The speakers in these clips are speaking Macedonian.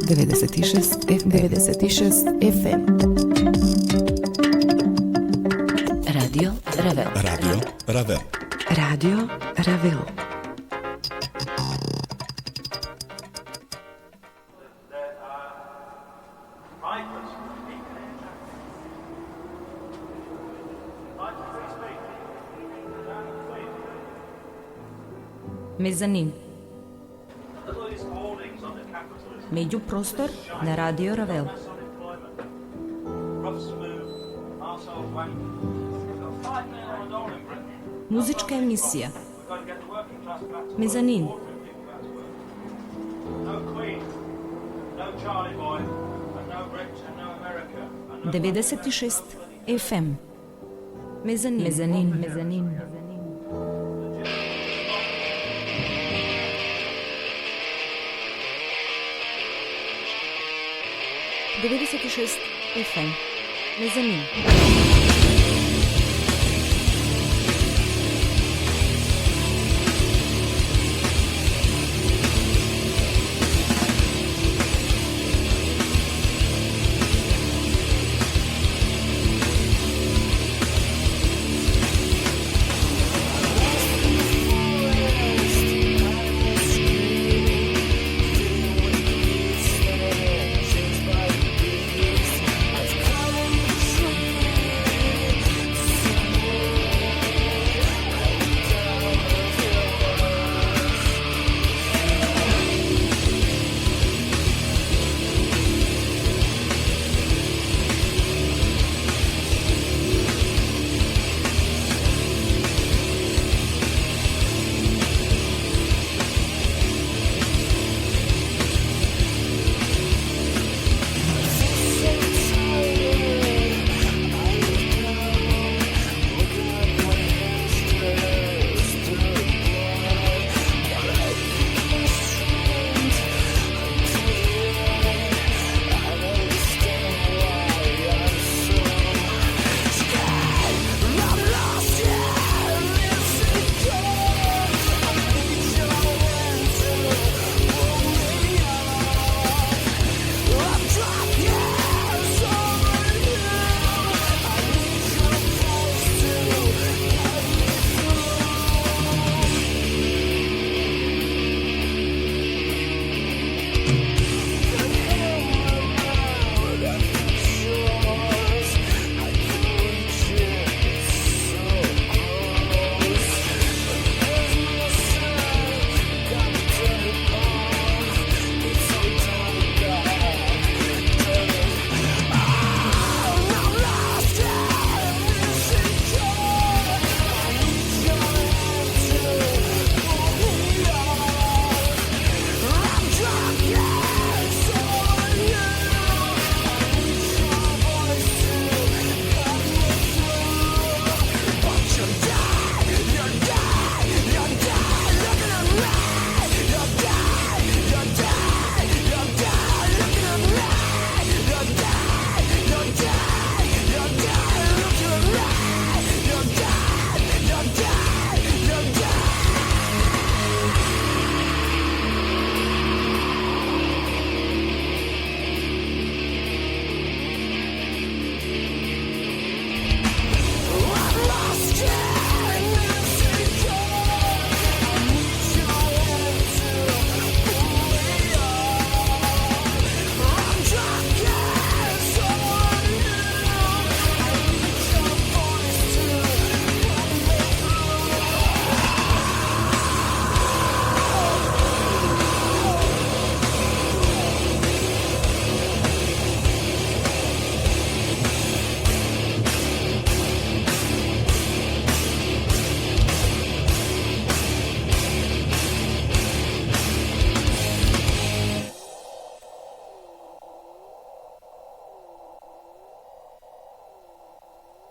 96 FM. Radio Ravel. Radio Ravel. Radio Ravel. Мезанин. Меѓупростор на Радио Равел. Музичка емисија. Мезанин. Деведесет и шест FM. Мезанин. Мезанин. 96 FM. Мезанин.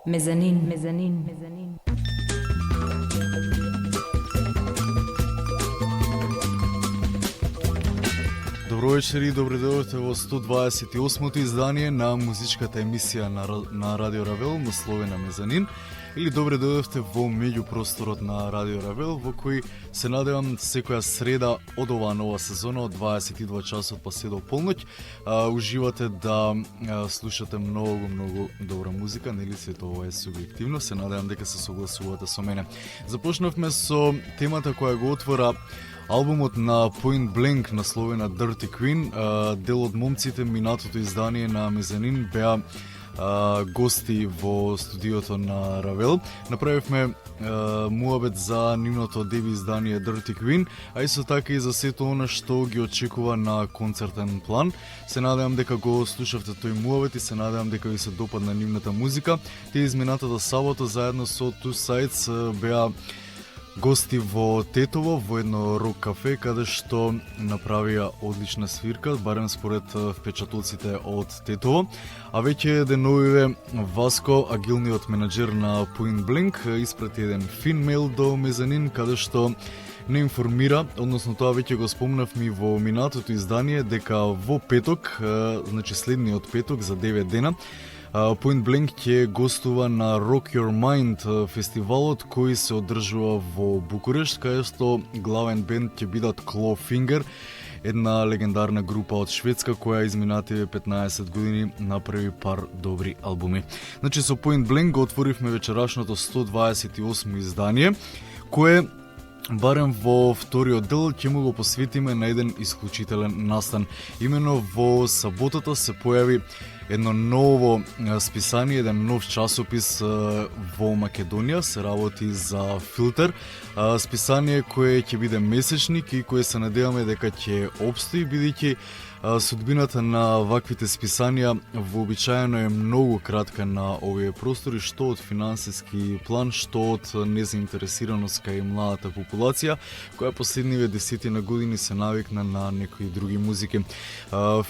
Мезанин. Добро вечер и добре дојдовте во 128-то издание на музичката емисија на Радио Равел, насловена Мезанин. или добре дојдовте во меѓупросторот на Радио Равел, во кој се надевам секоја среда од оваа нова сезона од 22 часот па се до полноќ уживате да слушате многу добра музика, нели сето ова е субјективно, се надевам дека се согласувате со мене. Започнавме со темата која го отвора албумот на Point Blank, насловена Dirty Queen. Дел од момците минатото издание на Мезанин беа гости во студиото на Равел. Направивме муабет за нивното деби издание Dirty Queen, а исто така и за сето она што ги очекува на концертен план. Се надевам дека го слушавте тој муабет и се надевам дека ви се допадна нивната музика. Тие изминатата сабота заедно со Two Sides беа гости во Тетово, во едно рок кафе, каде што направија одлична свирка, барем според впечатоците од Тетово. А веќе деновиве Васко, агилниот менаџер на Point Blank, испрати еден фин мейл до Мезанин, каде што не информира, односно тоа веќе го спомнавме во минатото издание, дека во петок, значи следниот петок за 9 дена, Point Blank ќе гостува на Rock Your Mind фестивалот кој се одржува во Букурешт, каде што главен бенд ќе бидат Clawfinger, една легендарна група од Шведска која изминативе 15 години направи пар добри албуми. Значи со Point Blank го отворивме вечерашното 128 издание, кое барем во вториот дел ќе му го посветиме на еден исклучителен настан. Имено во саботата се појави едно ново списание, еден нов часопис во Македонија, се работи за Филтер. Списание кое ќе биде месечник и кое се надеваме дека ќе опстои, бидејќи судбината на ваквите списанија вообичаено е многу кратка на овие простори, што од финансиски план, што од незаинтересираност кај младата популација, која последниве десетина години се навикна на некои други музики.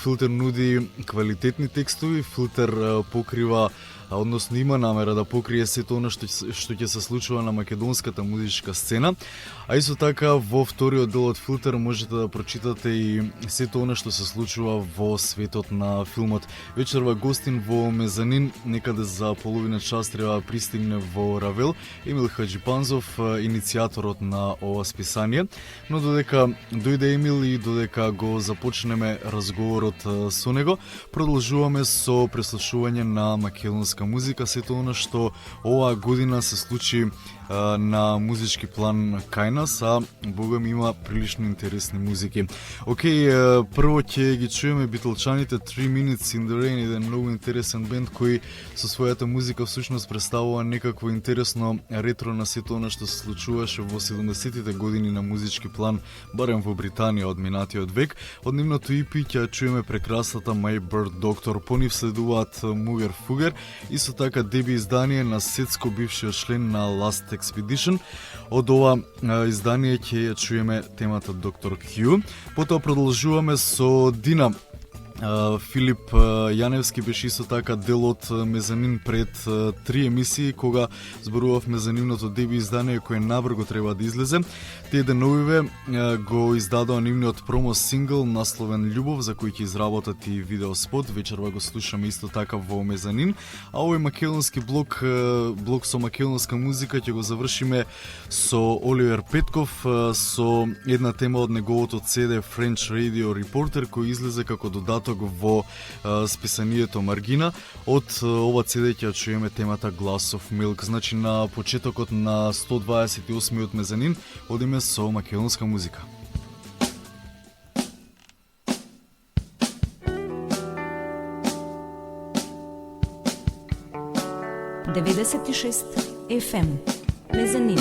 Филтер нуди квалитетни текстови, Филтер покрива, односно има намера да покрие сето она што ќе се случува на македонската музичка сцена, а исто така во вториот дел од Филтер можете да прочитате и сето она што се случува во светот на филмот. Вечерва гостин во Мезанин, некаде за половина час треба пристигне во Равел, Емил Хаджипанзов, иницијаторот на ова списание, но додека дојде Емил и додека го започнеме разговорот со него, продолжуваме со преслушување на македонска музика, сето она што оваа година се случи на музички план кај нас, а богам има прилично интересни музики. Океј, прво ќе ги чуеме Битолчаните 3 Minutes in the Rain, еден многу интересен бенд кој со својата музика всушност представува некакво интересно ретро на сето она што се случуваше во 70-тите години на музички план, барем во Британија од минатиот век. Од нивното EP ќе чуеме прекрасната My Bird Doctor, по нив следуваат Мугер Фугер, исто така деби издание на Сецко, бившиот член на Last Expedition. Од ова издание ќе ја чуеме темата Доктор Q. Потоа продолжуваме со Дина. Филип Јаневски беше исто така дел од Мезанин пред 3 емисии, кога зборувавме за нивното деби издание кое набрзо треба да излезе. Тие деновиве го издадоа нивниот промо сингл насловен Љубов, за кој ќе изработат и видеоспот. Вечерва го слушаме исто така во Мезанин, а овој македонски блок со македонска музика ќе го завршиме со Оливер Петков, со една тема од неговото CD French Radio Reporter, кој излезе како додаток во списанието Маргина. Од ова CD ќе чуеме темата Glass of Milk. Значи на почетокот на 128-миот Мезанин одиме со македонска музика. FM Мезанин.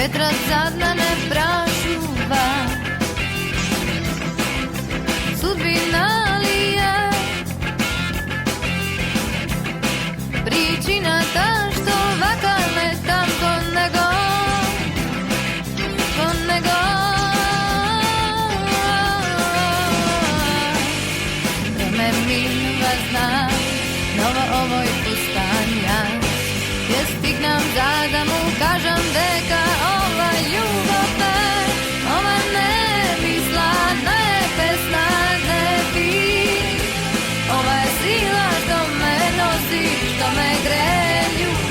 vetra zadna ne prašuva. Sudbina li je pričina ta što vakame tam ko nego vreme minva zna novo ovoj pustanja gdje stignam da mu kažem deka ova ljubav ova ne misla, ne pesna, ne bi ova je sila što me nosi, što me gre ljubav.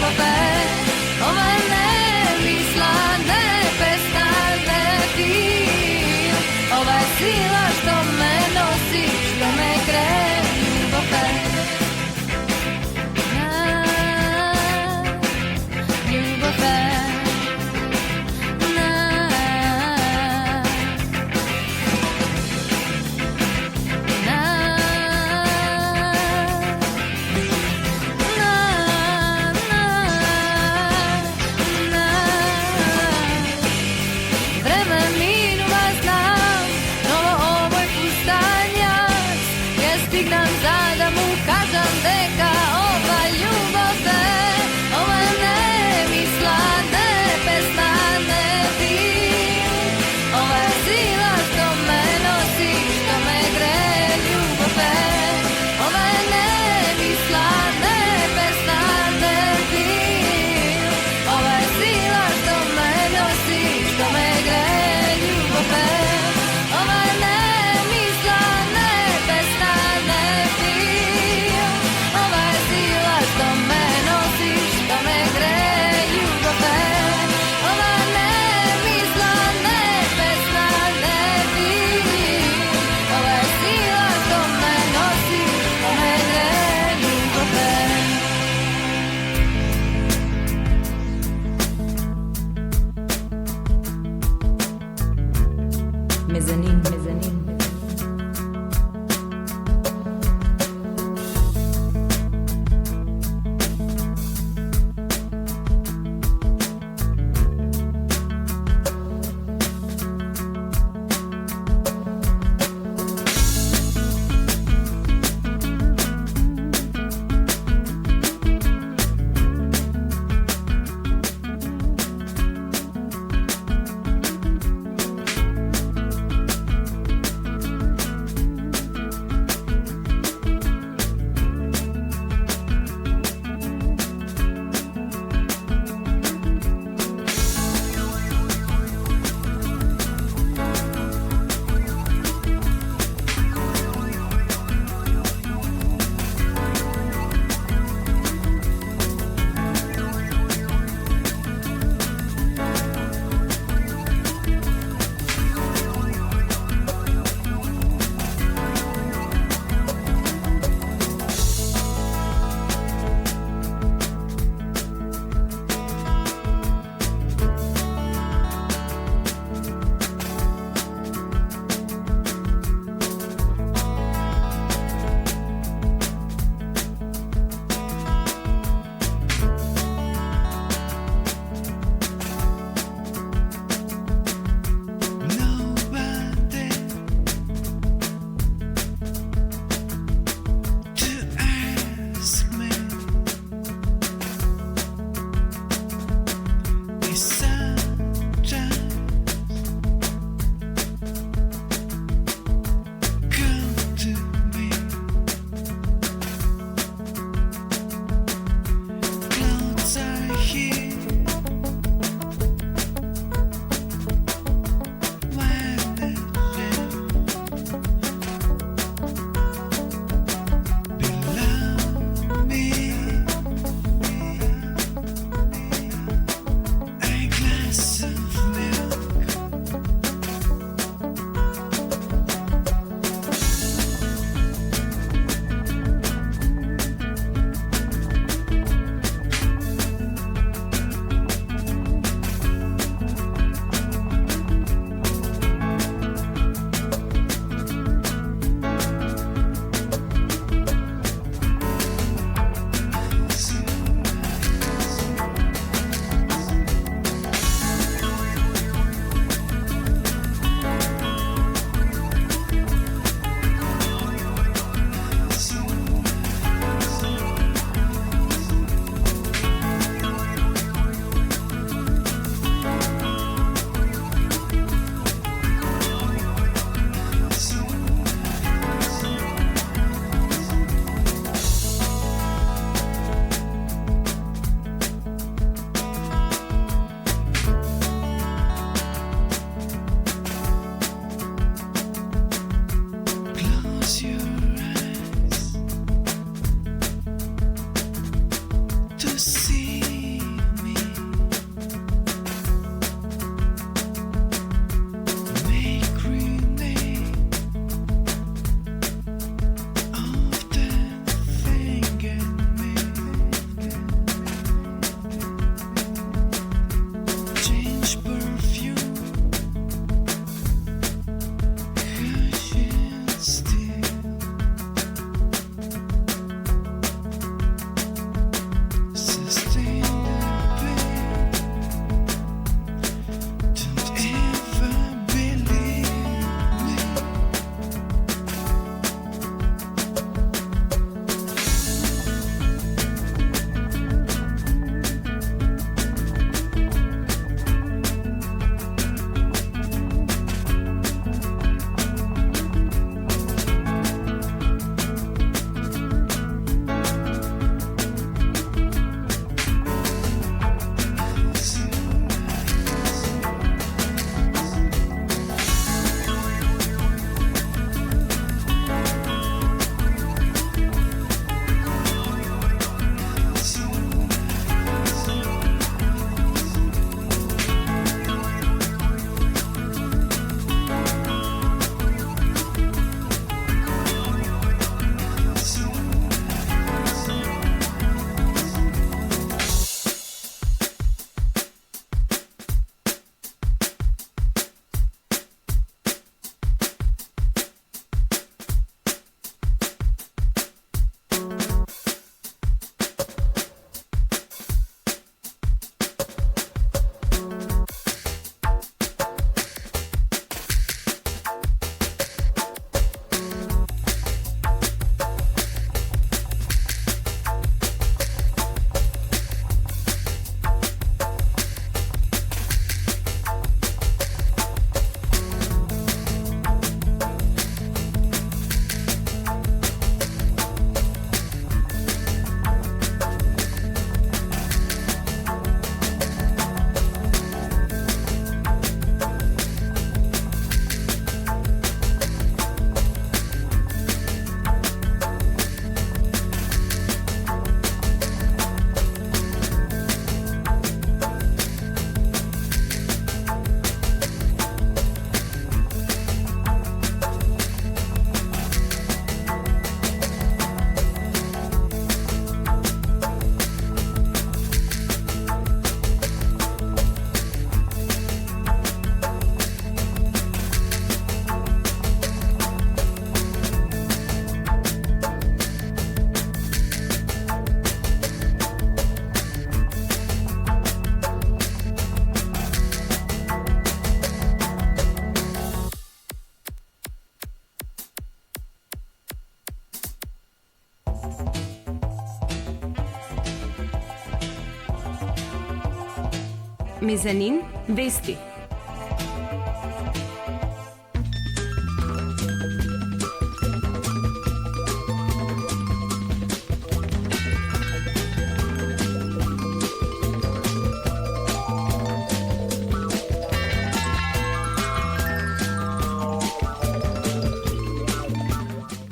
Мезанин вести.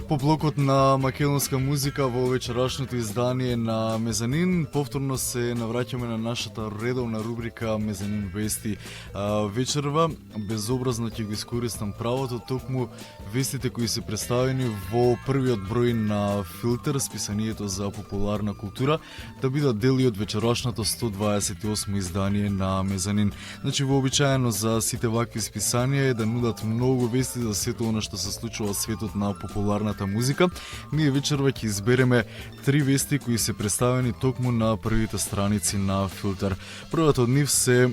По блокот на македонска музика во вечерашното издание на Мезанин, повторно се навраќаме на нашата редовна рубрика Мезанин вести. Вечерва, безобразно ќе го искористам правото, токму вестите кои се представени во првиот број на Филтер, списанието за популарна култура, да бидат дели од вечерашното 128 издание на Мезанин. Значи, вообичаено за сите вакви списанија е да нудат многу вести за сето она што се случува во светот на популарната музика. Ние вечерва ќе избереме 3 вести кои се представени токму на првите страници на Филтер. Првата од нив се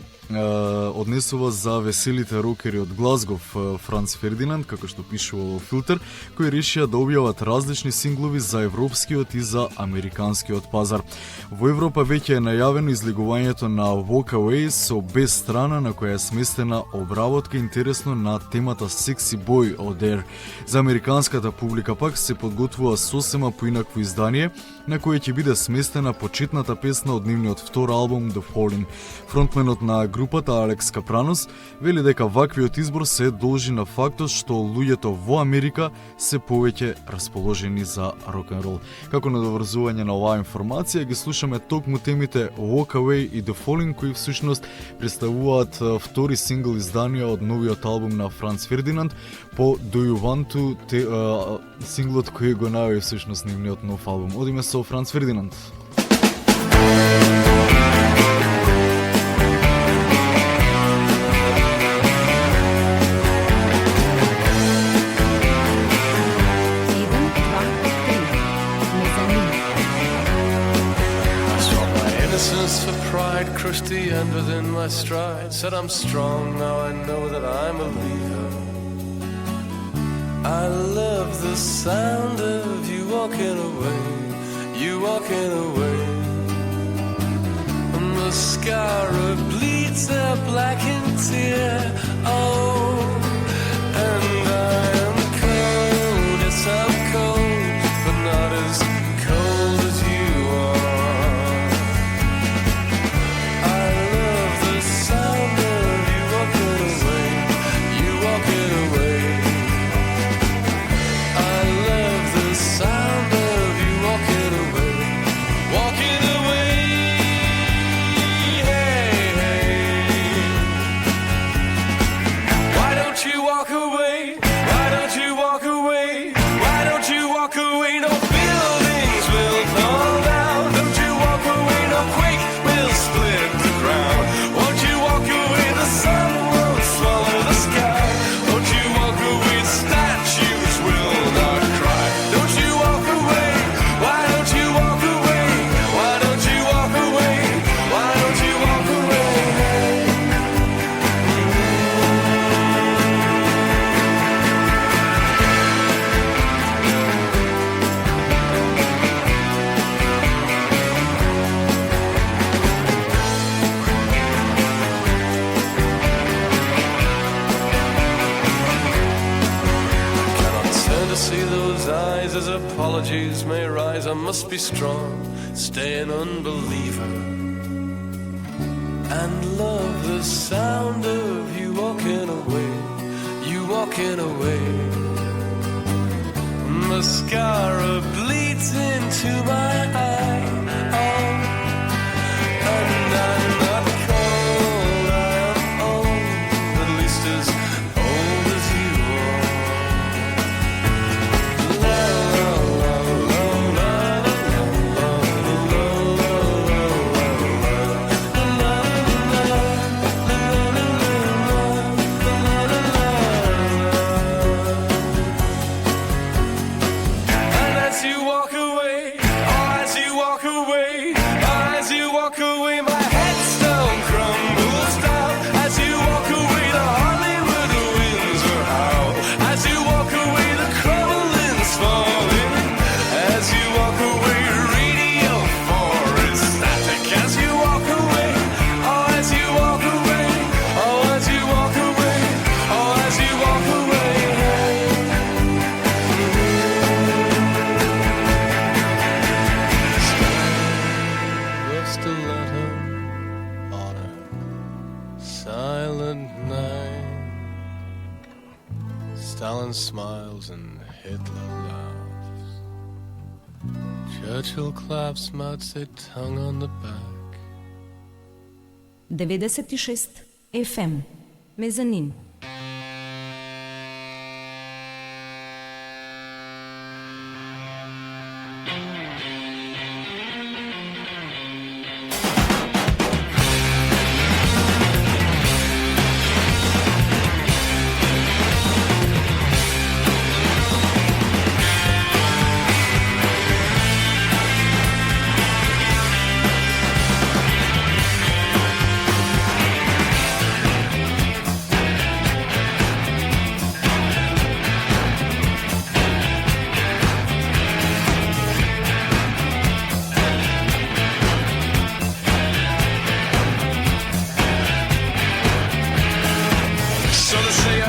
однесува за веселите рокери од Глазгов Франц Фердинанд, како што пишува во Филтер, кои решија да објават различни синглови за европскиот и за американскиот пазар. Во Европа веќе е најавено излегувањето на Walk Away со без страна на која е сместена обработка интересно на темата Sexy Boy Out There. За американската публика пак се подготвува сосема поинакво издание на кое ќе биде сместена почетната песна од нивниот втор албум The Falling. Фронтменот на групата Алекс Капранос вели дека ваквиот избор се должи на фактот што луѓето во Америка се повеќе расположени за рок-н-рол. Како надоврзување на оваа информација ги слушаме токму темите Walk Away и The Falling, кои всушност представуваат втори сингл изданија од новиот албум на Франц Фердинанд по Do You Want To, синглот кој го најави всушност нивниот нов албум. Одиме со Франц Фердинанд. For pride crushed the end within my stride. Said I'm strong, now I know that I'm a leader. I love the sound of you walking away, you walking away. And mascara bleeds a blackened tear. Oh, and I am cold, yes I'm cold, but not as cold as you are. As apologies may rise, I must be strong, stay an unbeliever, and love the sound of you walking away, you walking away. Mascara bleeds into my eye, oh, and I'm not cold, I am old, at least as old as you are. As you Stalin smiles and Hitler laughs. Churchill claps Mao Zedong on the back. 96 FM Mezanin.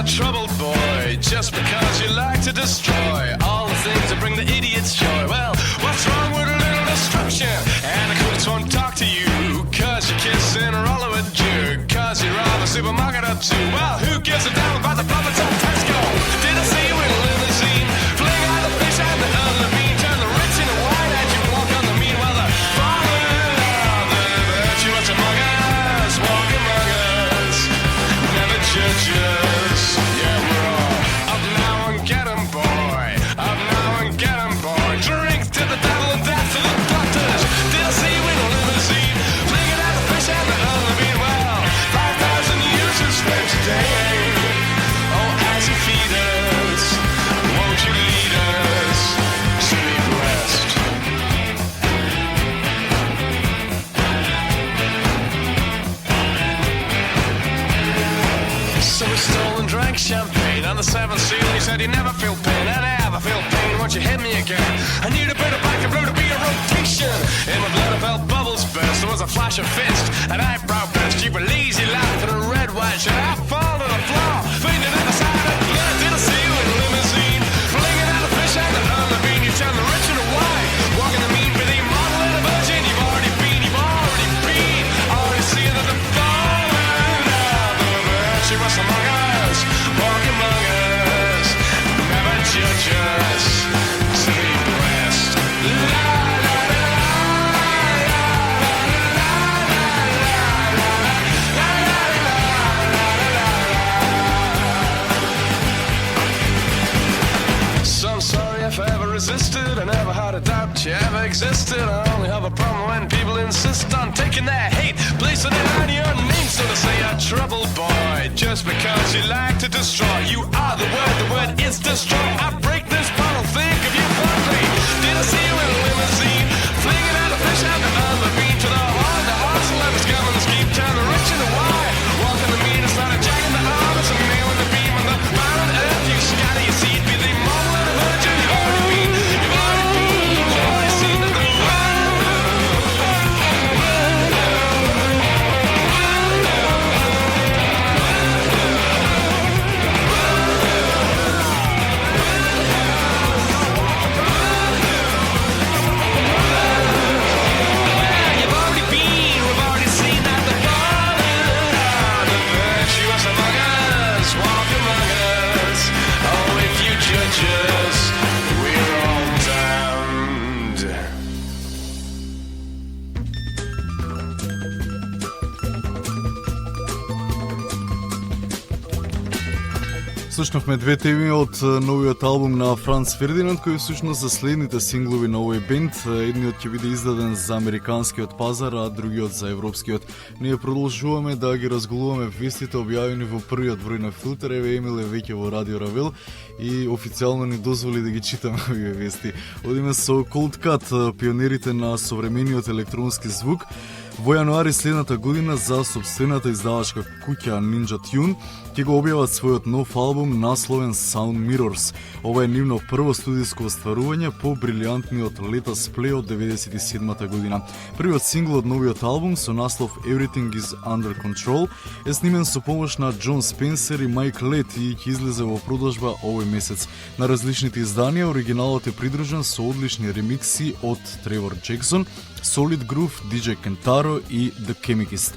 Troubled boy, just because you like to destroy all the things that bring the idiots joy. Well, what's wrong with a little destruction? And the cooks won't talk to you, cause you're kissing a roll of a Jew, cause you're on the supermarket up to. Well, who gives a damn about the profits of Tesco? Did I see you in a limousine? Fling out the fish and the other mean, turn the rich into white as you walk on the mean. Well, the father of the virtuous among us, walk among us, never judge us. Yeah, we're all up now and get 'em, boy. Up now and get 'em, boy. Drink to the devil and death to the doctors. Did I see you in a limousine? Flinging out the fish and the other mean. Well, 5,000 years is spent today. Oh, as you feed us, won't you lead us? Sleep rest. So we stole and drank champagne on the seventh seal. He said you never feel pain, and I never feel pain once you hit me again. I need a bit of back and blue to be a rotation. In my blood I felt bubbles burst. There was a flash of fist, an eyebrow burst. You were lazy laugh and a red wine shirt. I fall to the floor, fainted in the side of blood. Did I see you in a limousine? Flinging out the fish and the other bean. You turn the rich into white, walking the mean with a model and a virgin. You've already been, already seen that the fallen of the virtue was among us, walk among us, never judge us, sleep rest. La la la So I'm sorry if I ever resisted. I never had a doubt you ever existed. I only have a problem when people insist on taking their hate, placing it on your name. So to say a troubled boy, just because you like to destroy. You are the word is destroy. I break this bottle, think of you fondly. Did I see you in a limousine? Flinging out the fish and the other bean. To the horn, the horse, and let us come and scheme. Turn the rich into white, walking the mean. It's not a jack in the arm, it's a nail in the beam. On the mountain earth, you scatter your seed. Be the model and a virgin. You've already been, you've already seen that the we're all damned. Слушнавме две теми од новиот албум на Франц Фердинанд, кој всушност за следните синглови на овој бенд. Едниот ќе биде издаден за американскиот пазар, а другиот за европскиот. Ние продолжуваме да ги разголуваме вестите објавени во првиот број на Филтер. Еве Емиле веќе во Радио Равел и официјално ни дозволи да ги читаме овие вести. Одиме со Cold Cut, пионерите на современиот електронски звук. Во јануари следната година за сопствената издавачка куќа Ninja Tune ќе го објават својот нов албум насловен Sound Mirrors. Ова е нивно прво студиско остварување по брилијантниот Let Us Play од 97-та година. Првиот сингл од новиот албум со наслов Everything is Under Control е снимен со помош на Џон Спенсер и Майк Лет и ќе излезе во продажба овој месец. На различните изданија оригиналот е придружен со одлични ремикси од Тревор Джексон, Solid Groove, DJ Kentaro и The Chemikist.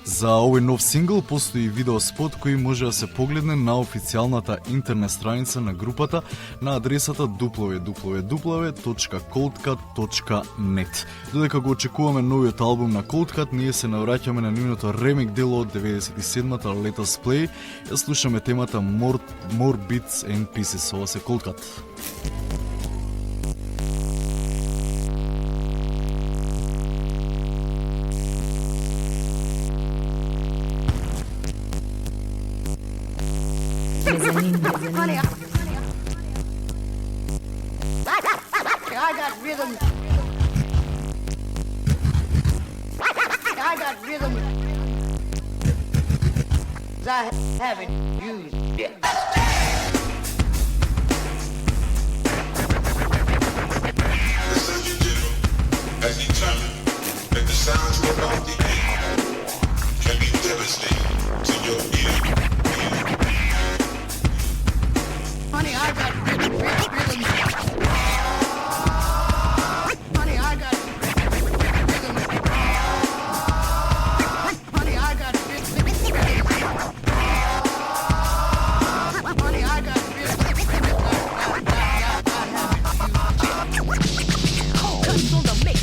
За овој нов сингл постои видеоспот кој може да се погледне на официјалната интернет страница на групата на адресата www.coldcut.net. Додека го очекуваме новиот албум на Coldcut, ние се навраќаме на нивното ремек дело од 97-та Let Us Play. Ја слушаме темата More Bits and Pieces. Ова се Coldcut. Honey, I got rhythm. I got rhythm. I haven't used yet. The Surgeon General has determined that the sounds you are about to hear can be devastating to your ear. Honey, I got rhythm. Honey, I got rhythm. Honey, I got rhythm. Honey, I got rhythm. Coldcut's on the mix.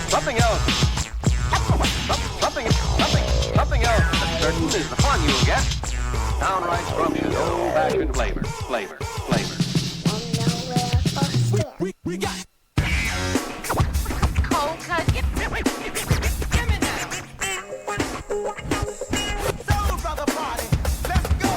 Something else that's certain is the fun you'll get. Downright scrumptious, old-fashioned flavor. We got Coldcut. Soul Brother Party, let's go.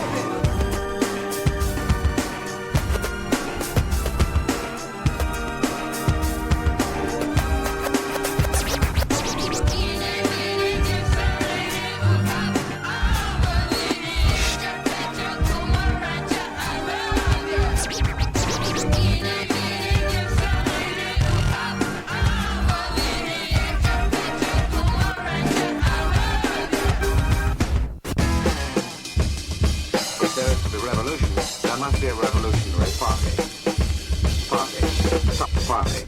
If there is to be revolution, there must be a revolutionary party. We've got to do something about it.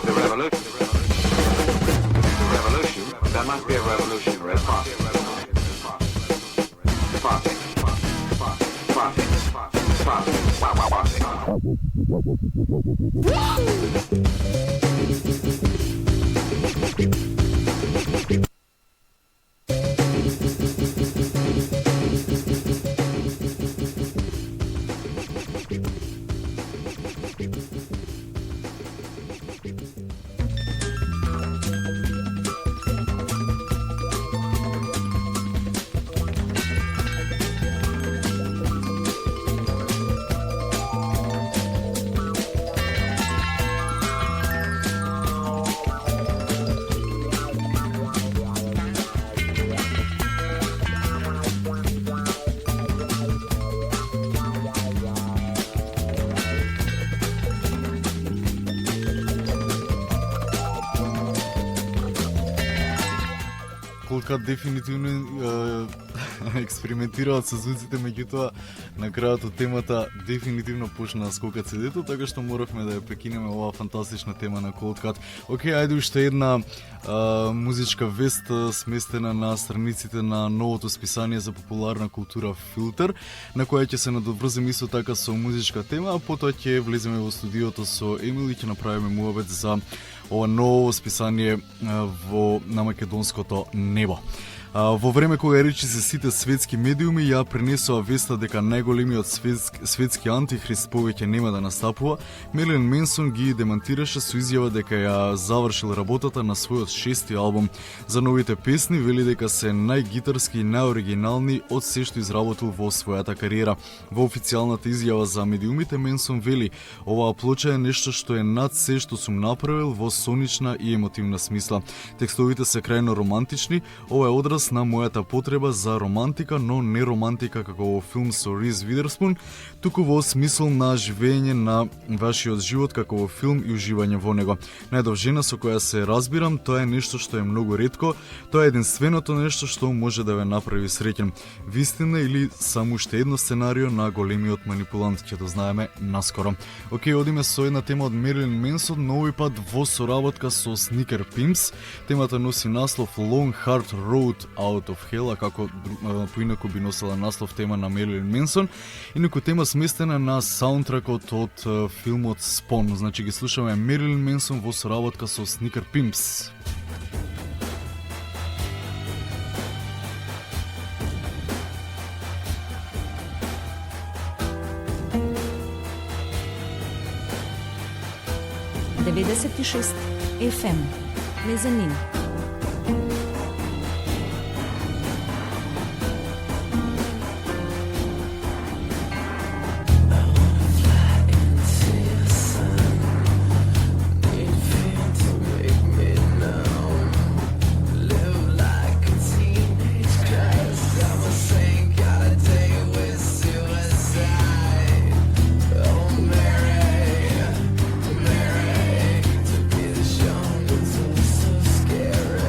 The revolution, there must be a revolutionary party. Coldcut дефинитивно експериментираат со звуците, меѓутоа на крајот од темата дефинитивно почна да скокат седето, така што моравме да ја прекинеме оваа фантастична тема на Coldcut. Океј, ајде уште една музичка вест сместена на страниците на новото списание за популарна култура Филтер, на која ќе се надоврземе исто така со музичка тема, а потоа ќе влеземе во студиото со Емил и ќе направиме муабет за ова ново списание на македонското небо. Во време кога речиси сите светски медиуми ја пренесоа веста дека најголемиот светски антихрист повеќе нема да настапува, Мерлин Менсон ги демантираше со изјава дека ја завршил работата на својот 6-ти албум. За новите песни вели дека се најгитарски и најоригинални од се што изработил во својата кариера. Во официјалната изјава за медиумите Менсон вели: "Оваа плоча е нешто што е над се што сум направил во сонична и емотивна смисла. Текстовите се крајно романтични, ова е одраз на мојата потреба за романтика, но не романтика како во филм со Риз Видерспун, туку во смисол на живење на вашиот живот како во филм и уживање во него. Најдов жена со која се разбирам, тоа е нешто што е многу ретко, тоа е единственото нешто што може да ве направи среќен. Вистина или само уште едно сценарио на големиот манипулант, ќе дознаеме наскоро." Океј, одиме со една тема од Мерлин Менсон, но овој пат во соработка со Sneaker Pimps. Темата носи наслов Long Hard Road Out of Hell, а како поинаку би носела наслов тема на Мерлин Менсон, инаку тема сместена на саундтракот од филмот Spawn. Значи ги слушаме Мерлин Менсон во соработка со Sneaker Pimps. FM Мезанин. Scary.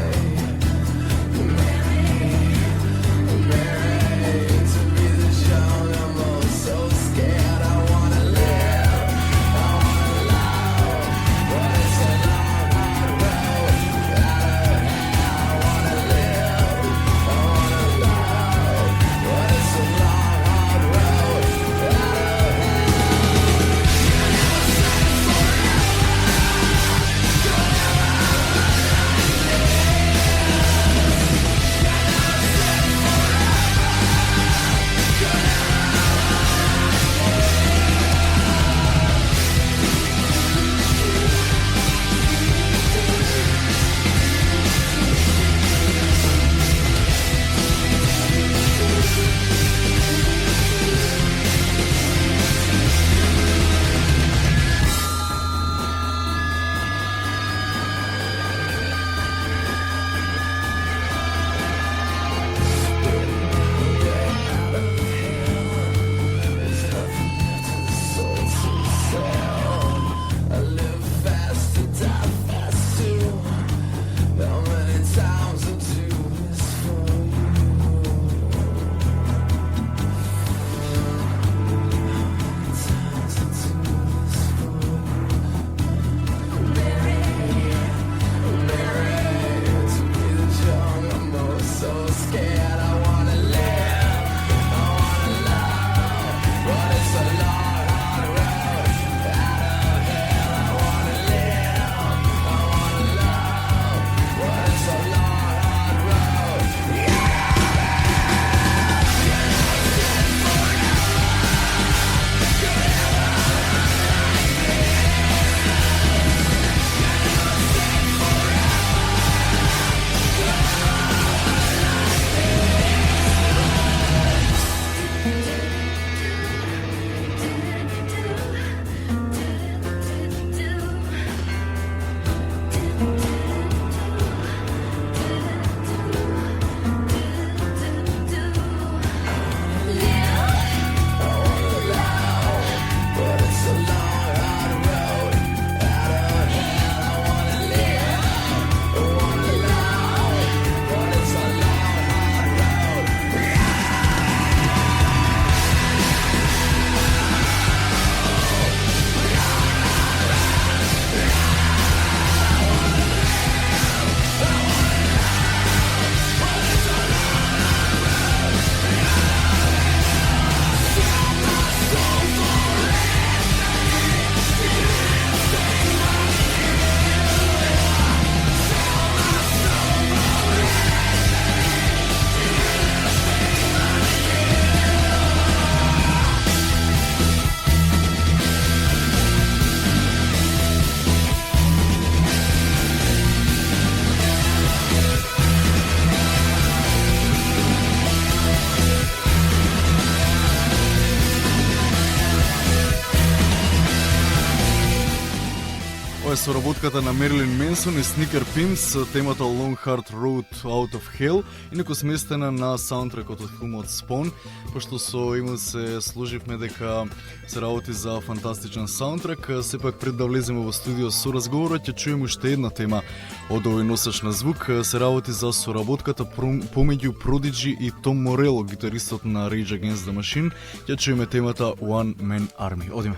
Ова е соработката на Мерлин Менсон и Sneaker Pimps, темата Long Hard Road Out of Hell, инаку сместена на саундтрекот од филмот Spawn, пошто со Емил се сложивме дека се работи за фантастичен саундтрек. Сепак пред да влеземе во студио со разговорот, ќе чуеме уште една тема од овој носач на звук. Се работи за соработката помеѓу Prodigy и Tom Morello, гитаристот на Rage Against the Machine. Ќе чуеме темата One Man Army. Одиме.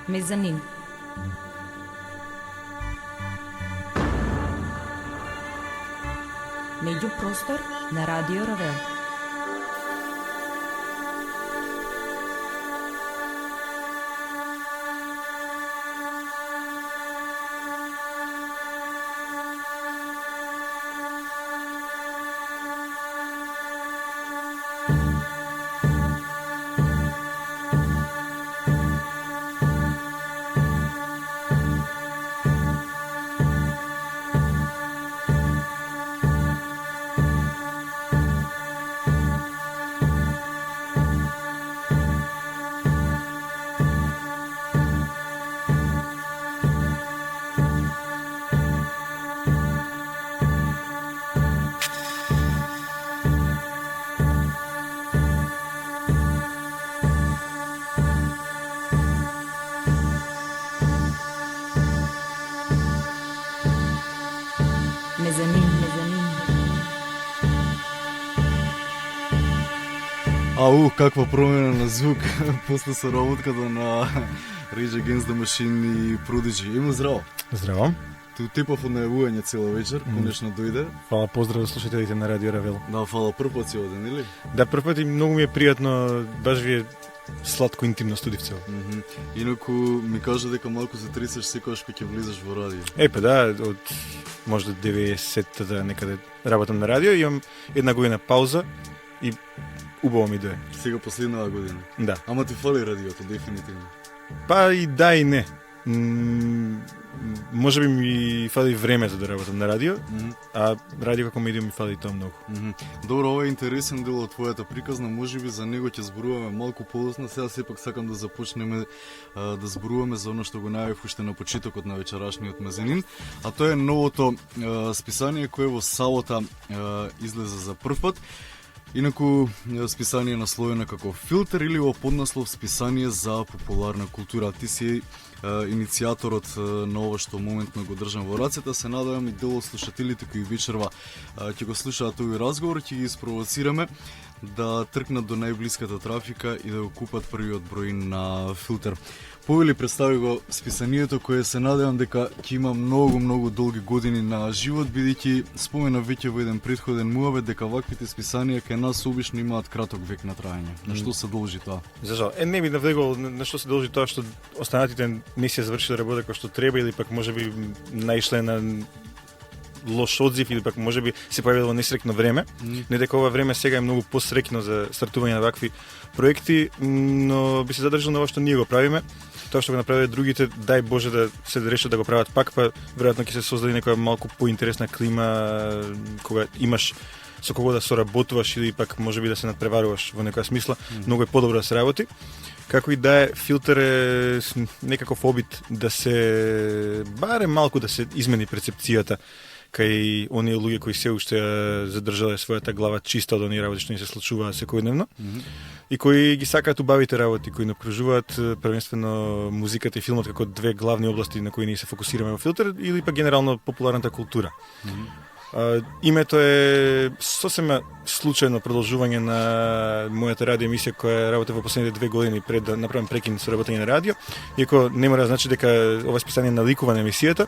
Мезанин. Меѓупростор на Радио Равел. Каква промена на звук после соработката на Rage Against the Machine и Prodigy. Има здраво. Здраво. Ти типав од најавување цела вечер, конечно дојде. Фала, поздрав за слушателите на Радио Равел. Да, фала, прв пат си оден, или? Да, прв пат и многу ми е пријатно, баш ви е сладко интимно студивце. Инаку ми кажа дека малку се тресеш секогаш кога ќе влизаш во радио. Па да, од можда 90-та некаде работам на радио, имам една година пауза и убаво ми дое. Сега последнава година. Да. Ама ти фали радиото, дефинитивно. Па и да и не. Може би ми фали време за да работам на радио, а радио како медиум ми фали и тоа многу. Добро, ова е интересен дел од твојата приказна, можеби за него ќе зборуваме малку подоцна, сега сепак сакам да започнеме да зборуваме за оно што го најавив уште на почетокот на вечерашниот мезенин, а тоа е новото списание кое во сабота излезе за прв пат. Инаку списание насловено како Филтер или во поднаслов списание за популарна култура. Ти си иницијаторот на ова што моментно го држам во рацете. Се надевам и дел од слушателите кои вечерва ќе го слушаат овој разговор, ќе ги спровоцираме да тркнат до најблиската трафика и да го купат првиот број на Филтер. Повели представи го списанието кое се надевам дека ќе има многу долги години на живот, бидејќи спомена веќе во еден претходен муабет дека ваквите списанија кај нас обично имаат краток век на траење. На што се должи тоа? За жал. Не би навлегол на што се должи тоа што останатите не се завршиле работа како што треба или пак можеби наишле на лош одзив или пак можеби се појавило несреќно време. Не дека ова време сега е многу посреќно за стартување на вакви проекти, но би се задржал на ова што ние го правиме. Тоа што го направиле другите, дај Боже да се решат да го прават пак, па веројатно ќе се создаде некоја малку поинтересна клима кога имаш со кого да соработуваш или пак можеби да се надпреваруваш во некоја смисла, многу е подобро да се работи. Како и да е, Филтер е некаков обид да се барем малку да се измени перцепцијата кај оние луѓе кои се уште задржале својата глава чиста од оние работи што ни се случуваат секојдневно и кои ги сакаат убавите работи, кои напружуваат првенствено музиката и филмот како две главни области на кои ние се фокусираме во Филтер или пак генерално популарната култура. Името е сосема случајно продолжување на мојата радио емисија која работи во последните 2 години пред да направам прекин со работење на радио, иако не мора да значи дека ова списание наликува на емисијата,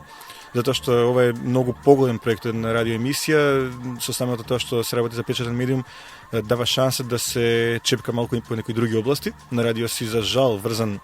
затоа што ова е многу поголем проект на радио емисија, со самото тоа што се работи за печатен медиум, дава шанса да се чепка малку и по некои други области. На радио си за жал врзан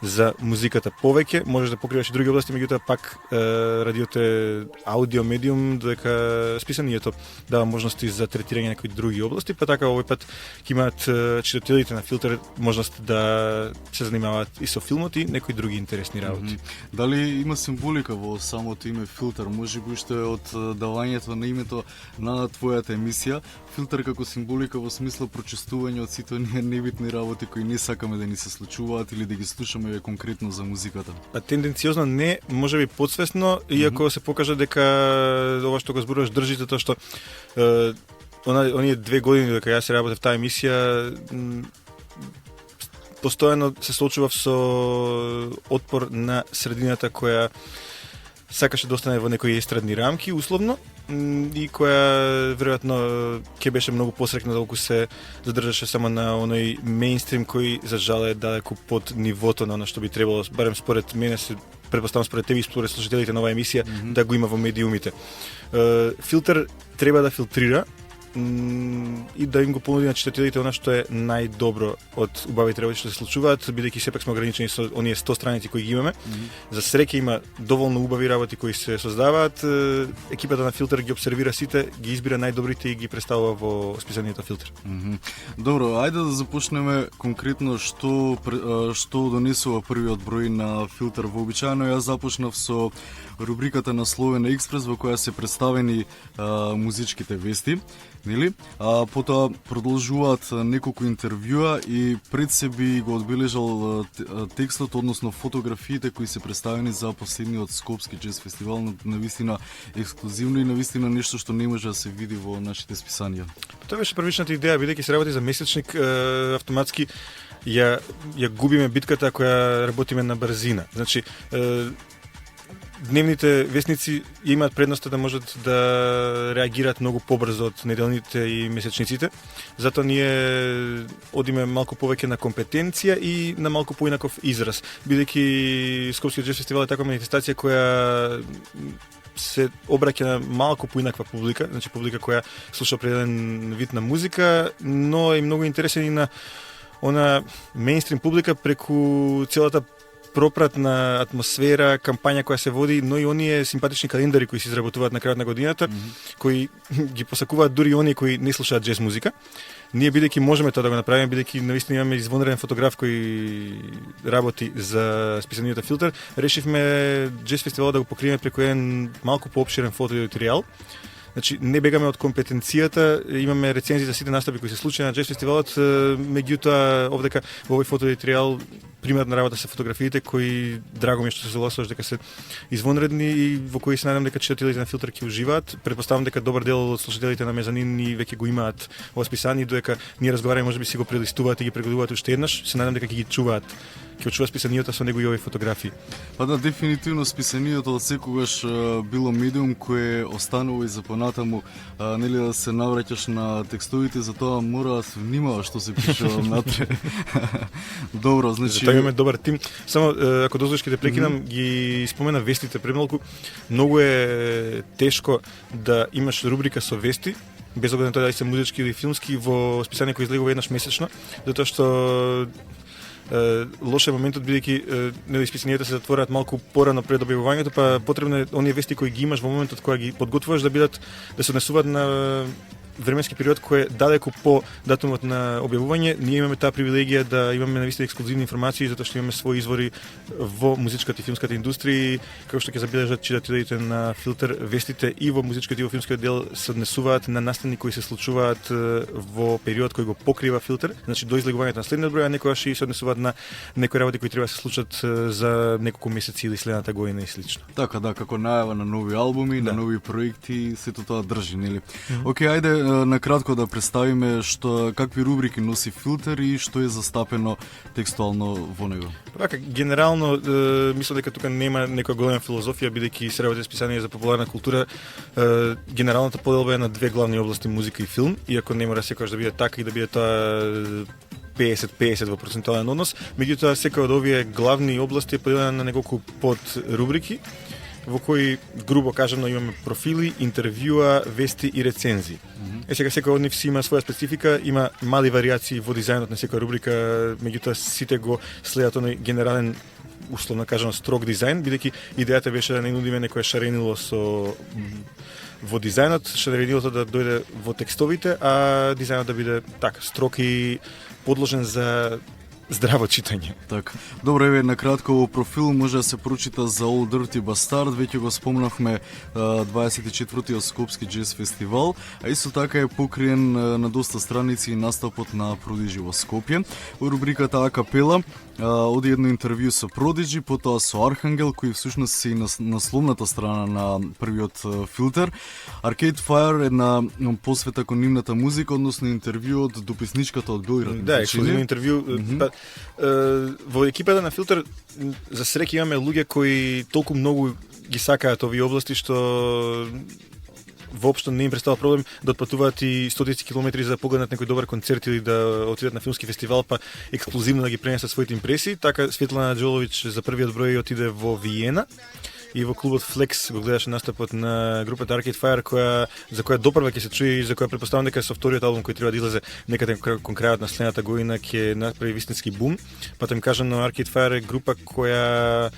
за музиката повеќе, можеш да покриваш и други области, меѓутоа пак радиото е аудио медиум, додека списанието дава можности за третирање на некои други области, па така овој пат ќе имаат читателите на Филтер можност да се занимаваат и со филмот и некои други интересни работи. Дали има символика во самото име Филтер? Можеби уште од давањето на името на твојата емисија, Филтер како символика во смисла прочистување од сите оние небитни работи кои не сакаме да ни се случуваат или да ги слушаме конкретно за музиката? А тенденциозно не, можеби подсвесно, иако се покажа дека ова што го зборуваш држи, затоа што оние 2 години дека јас работев таа емисија, постојано се соочував со отпор на средината која сакаше да остане во некои естрадни рамки, условно, и која веројатно ќе беше многу посрекна доколку се задржаше само на оној мејнстрим кој за жал е далеку под нивото на оно што би требало, барем според мене, се претпоставам според тебе и според слушателите на оваа емисија, да го има во медиумите. Филтер треба да филтрира и да им го понуди на читателите она што е најдобро од убавите работи што се случуваат, бидејќи сепак сме ограничени со оние 100 страници кои ги имаме. За среќа има доволно убави работи кои се создаваат. Екипата на Филтер ги обсервира сите, ги избира најдобрите и ги представува во списанието Филтер. Добро, ајде да започнеме конкретно што донесува првиот број на Филтер. Вообичаено јас започнав со рубриката на Словена Експрес во која се представени музичките вести, нели? Потоа продолжуваат неколку интервјуа и пред себе го одбележал текстот, односно фотографиите кои се представени за последниот Скопски џез фестивал, навистина ексклузивно и навистина нешто што не може да се види во нашите списанија. Тоа беше првичната идеја, бидејќи се работи за месечник, автоматски ја губиме битката која работиме на брзина. Значи, дневните вестници имаат предноста да можат да реагираат многу побрзо од неделните и месечниците. Затоа ние одиме малку повеќе на компетенција и на малку поинаков израз. Бидејќи Скопскиот джез фестивал е таква манифестација која се обраќа на малку поинаква публика, значи публика која слуша определен вид на музика, но е многу интересен и на она мејнстрим публика преку целата пропратна атмосфера, кампања која се води, но и оние симпатични календари кои се изработуваат на крајот на годината, кои ги посакуваат дури оние кои не слушаат джез музика. Ние бидејќи можеме тоа да го направиме, бидејќи навистина имаме извонреден фотограф кој работи за списанието Филтер, решивме джез фестивалот да го покриеме преку еден малку поопширен фотоматеријал. Значи, не бегаме од компетенцијата, имаме рецензии за сите настапи кои се случи на джез фестивалот, меѓутоа овдека во овој фотоматеријал примерна работа се фотографиите кои драго ми е што се согласуваш дека се извонредни и во кои се надам дека читателите на Филтер ќе уживаат. Претпоставам дека добар дел од слушателите на Мезанин и веќе го имаат во списание, додека ние разговараме, можеби си го прелистуваат и ги прегледуваат уште еднаш. Се надам дека ќе ги чуваат. Ќе чува списанието со него и овие фотографии. Па да, дефинитивно списанието од секогаш било медиум кое останува и за понатаму, нели да се навраќаш на текстовите, затоа мора да се внимава што се пише внатре. Добро, значи затоа имаме добар тим. Само ако дозволиш ќе те прекинам, ги спомена вестите премалку. Многу е тешко да имаш рубрика со вести, без оглед на тоа дали се музички или филмски, во списание кој излегува еднаш месечно, затоа што лош е моментот бидејќи нели списанието се затвораат малку порано пред објавувањето, па потребно е оние вести кои ги имаш во моментот кога ги подготвуваш да се однесуваат на временски период кој е далеку по датумот на објавување. Ние имаме таа привилегија да имаме навистина ексклузивни информации, затоа што имаме своји извори во музичката и филмската индустрија, како што ќе забележат читателите на Филтер, вестите и во музичкиот и во филмскиот дел се однесуваат на настани кои се случуваат во период кој го покрива Филтер, значи до излегувањето на следниот број, а некогаш и се однесуваат на некои работи кои треба да се случат за неколку месеци или следната година и слично. Така, да, како најава на нови албуми, на нови проекти, сето тоа држи, нели? Океј, ајде накратко да представиме какви рубрики носи Филтер и што е застапено текстуално во него. Така, генерално мислам дека тука нема некоја голема филозофија, бидејќи се работи списание за популарна култура. Генералната поделба е на две главни области, музика и филм, иако не мора секогаш да биде така и да биде тоа 50-50 во процентуален однос. Меѓутоа, секоја од овие главни области е поделена на неколку подрубрики, во кои, грубо кажано, имаме профили, интервјуа, вести и рецензии. Сега секој од нив си има своја специфика, има мали варијации во дизајнот на секоја рубрика, меѓутоа сите го следат оној генерален, условно кажано, строг дизајн, бидејќи идејата беше да не нудиме некое шаренило во дизајнот, шаренилото да дојде во текстовите, а дизајнот да биде така строг и подложен за здраво читање. Така. Добро, еве накратко во профил може да се прочита за Old Dirty Bastard, веќе го спомнавме 24-тиот Скопски джез фестивал, а исто така е покриен на доста страници и настапот на Продиджи во Скопје. Во рубриката А капела оди едно интервју со Продиджи, потоа со Архангел, кој всушност се и на насловната страна на првиот Филтер. Arcade Fire е на посвета кон нивната музика, односно интервју од дописничката од Белград. Да, ексклузивно интервју. Во екипата на Филтер за среќа имаме луѓе кои толку многу ги сакаат овие области што воопшто не им представува проблем да отпатуваат и стотици километри за да погледнат некој добар концерт или да отидат на филмски фестивал, па ексклузивно да ги пренесат своите импресии. Така Светлана Џолович за првиот број отиде во Виена и во клубот Flex го гледаше настапот на групата Arcade Fire, за која допрва ќе се чуе и за која претпоставам дека со вториот албум кој треба да излезе некаде кон крајот на следната година ќе направи вистински бум. Па да им кажам, на Arcade Fire е група која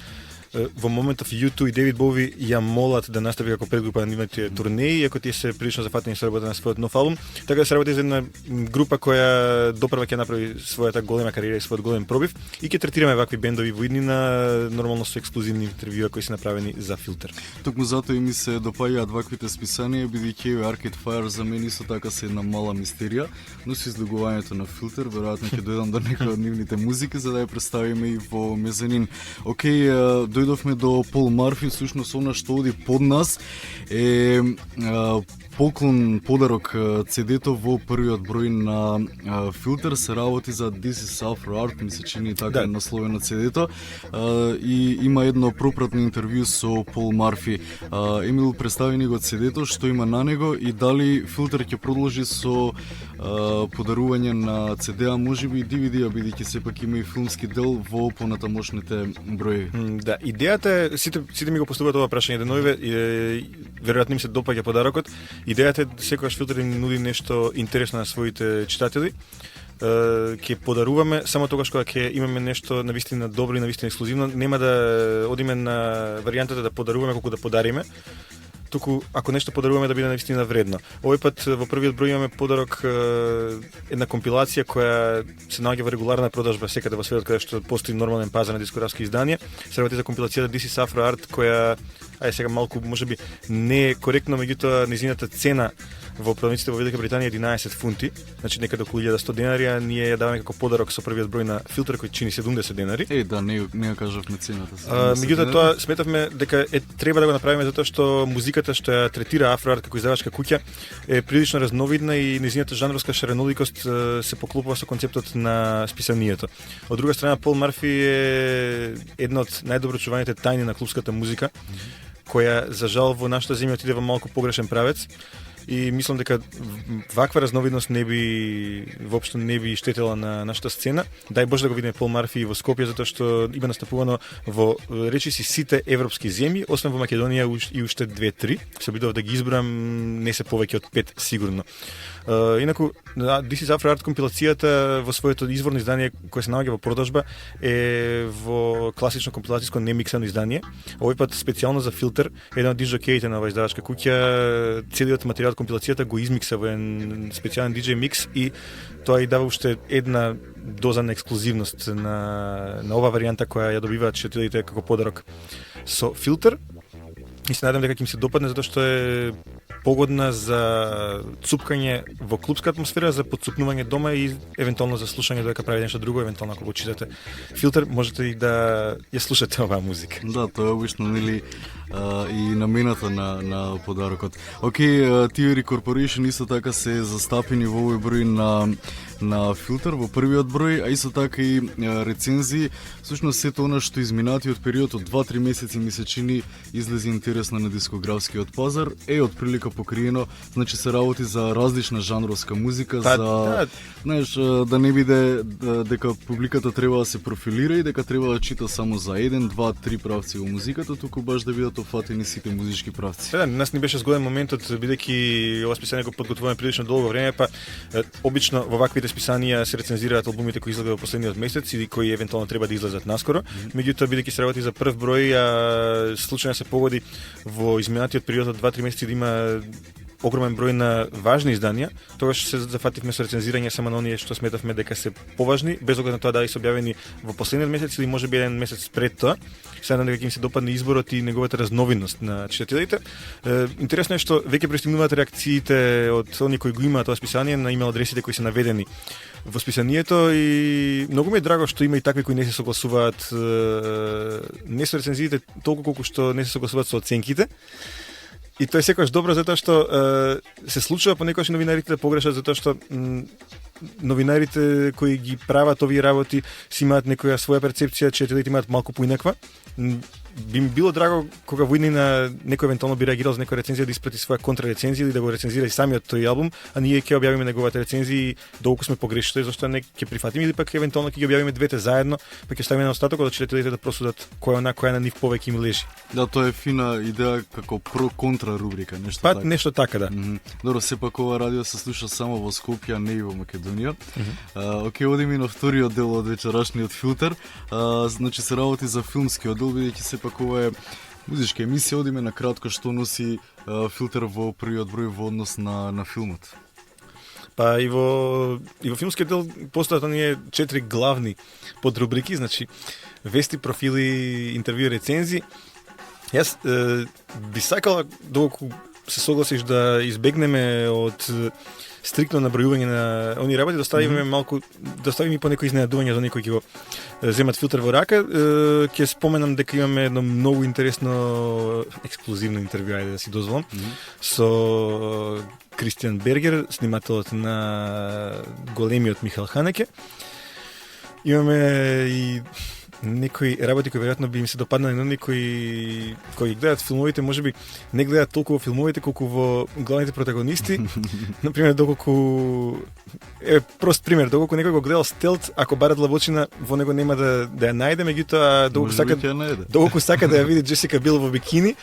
во моментов U2 и Девид Бови ја молат да настапи како предгрупа на нивните турнеи, иако тие се прилично зафатени со работа на својот нов албум. Така да се работи за една група која допрва ќе направи својата голема кариера и својот голем пробив и ќе третираме вакви бендови во иднина, нормално со ексклузивни интервјуа кои се направени за Филтер. Токму затоа и ми се допаѓаат ваквите списанија, бидејќи Arcade Fire за мене исто така се една мала мистерија, но со излегувањето на Филтер веројатно ќе дојдам до некој од нивните музики за да ја представиме и во Мезанин. Океј, дојдовме до Пол Марфи, всушност она што оди под нас е поклон, подарок CD-то во првиот број на Filter се работи за This is Afro Art, ми се чини така е насловено CD-то, и има едно пропратно интервју со Пол Марфи. Емил, представи ни го CD-то, што има на него и дали Filter ќе продолжи со подарување на CD-а, можеби и DVD-а, бидејќи сепак има и филмски дел во понатамошните броји. Да, идејата е, сите ми го поставуваат ова прашање деновиве, веројатно им се допаѓа подарокот. Идејата е секогаш Филтер им нуди нешто интересно на своите читатели. Ќе подаруваме само тогаш кога ќе имаме нешто навистина добро и навистина ексклузивно. Нема да одиме на варијантата да подаруваме колку да подариме, туку ако нешто подаруваме да биде навистина вредно. Овој пат во првиот број имаме подарок, една компилација која се наоѓа во регуларна продажба секаде во светот каде што постои нормален пазар на дискографски изданија. Се работи за компилацијата This is Afro Art, која сега малку можеби не е коректно, меѓутоа низината цена во продавниците во Велика Британија 11 фунти, значи некаде околу 1100 денари, а ние ја даваме како подарок со првиот број на Filter кој чини 70 денари. Да, не ја кажавме цената. Меѓутоа тоа сметавме дека треба да го направиме затоа што музиката што ја третира Afro Art како издавачка куќа е прилично разновидна и незината жанровска шареноликост се поклопува со концептот на списанието. Од друга страна, Пол Марфи е една од најдобро чуваните тајни на клубската музика, која за жал во нашата земја отиде во малку погрешен правец. И мислам дека ваква разновидност воопшто не би штетела на нашата сцена. Дај Боже да го видиме Пол Марфи во Скопје, затоа што има настапувано во речиси сите европски земји, освен во Македонија и уште 2-3. Се обидов да ги изборам, не се повеќе од 5 сигурно. Инаку, This is Afro Art компилацијата во своето изворно издание кое се наоѓа во продажба е во класично компилацијско немиксано издание. Овој пат специјално за Filter, еден од диџокеите на оваа издавачка куќа, целиот материјал од компилацијата го измикса во еден специјален DJ микс и тоа и дава уште една доза на ексклузивност на оваа варијанта која ја добиваат читателите како подарок со Filter. И се надам дека ќе им се допадне затоа што е погодна за цупкање во клубска атмосфера, за подцупнување дома и евентуално за слушање додека прави нешто друго, евентуално ако го читате Filter, можете и да ја слушате оваа музика. Да, тоа е обично нели и намената на подарокот. Океј, Theory Corporation исто така се застапени во овој број на Filter во првиот број, а исто така и рецензии. Всушност сето она што изминатиот период од 2-3 месеци ми се чини излези интересно на дискографскиот пазар, е од прилика покриено, значи се работи за различна жанровска музика, знаеш, да не биде дека публиката треба да се профилира и дека треба да чита само за 1, 2, 3 правци во музиката, туку баш да бидат опфатени сите музички правци. Да, нас не беше згоден моментот, бидејќи ова списание го подготвуваме прилично долго време, па обично во ваквите списанија се рецензираат албумите кои излезе во последниот месец или кои евентуално треба да излезат наскоро. Меѓутоа, бидејќи се работи за прв број, а случајно се погоди во изминатиот период од 2-3 месеци да има огромен број на важни изданија, тогаш се зафативме со рецензирање само на оние што сметавме дека се поважни, без оглед на тоа дали се објавени во последниот месец или можеби еден месец пред тоа. Се надам дека ќе им се допадне изборот и неговата разновидност на читателите. Интересно е што веќе пристигнуваат реакциите од оние кои го имаат тоа списание на имейл адресите кои се наведени во списанието и многу ми е драго што има и такви кои не се согласуваат не со рецензиите толку колку што не се согласуваат со оценките. И тоа е секогаш добро затоа што се случува понекогаш новинарите да погрешат затоа што новинарите кои ги прават овие работи си имаат некоја своја перцепција, читателите имаат малку поинаква. Би ми било драго кога во иднина некој евентуално би реагирал за некоја рецензија да испрати своја контрарецензија или да го рецензира и самиот тој албум, а ние ќе објавиме неговата рецензија и доколку сме погрешили, зашто не ќе прифатиме или пак евентуално ќе ги објавиме двете заедно, па ќе ставиме на остатокот да читателите да просудат која на нив повеќе им лежи. Да, тоа е фина идеја како про-контра рубрика, нешто така. Нешто така, да. Добро, сепак ова радио се слуша само во Скопје, не и во Македонија. Океј, одиме на вториот дел од вечерашниот Filter. Значи се работи за филмскиот дел, бидејќи сепак ова е музичка емисија, одиме на кратко што носи Filter во првиот број во однос на филмот. Па и во филмскиот дел постојат оние 4 главни подрубрики, значи вести, профили, интервју, рецензии. Јас би сакала доколку се согласиш да избегнеме од стриктно набројување на оние работи, доставиме малку, доставиме по некои изненадувања за некои ќе го земат филтер во рака. Ќе споменам дека имаме едно многу интересно ексклузивно интервју, ајде да си дозволам, со Кристијан Бергер, снимателот на големиот Михаел Ханеке. Имаме и некои работи кои веројатно би им се допаднали на некои кои гледат филмовите, можеби не гледат толку во филмовите колку во главните протагонисти. Например, доколку прост пример, доколку некој го гледал Стелт, ако бара длабочина, во него нема да ја најде, меѓутоа доколку сака да ја види Джесика Бил во бикини,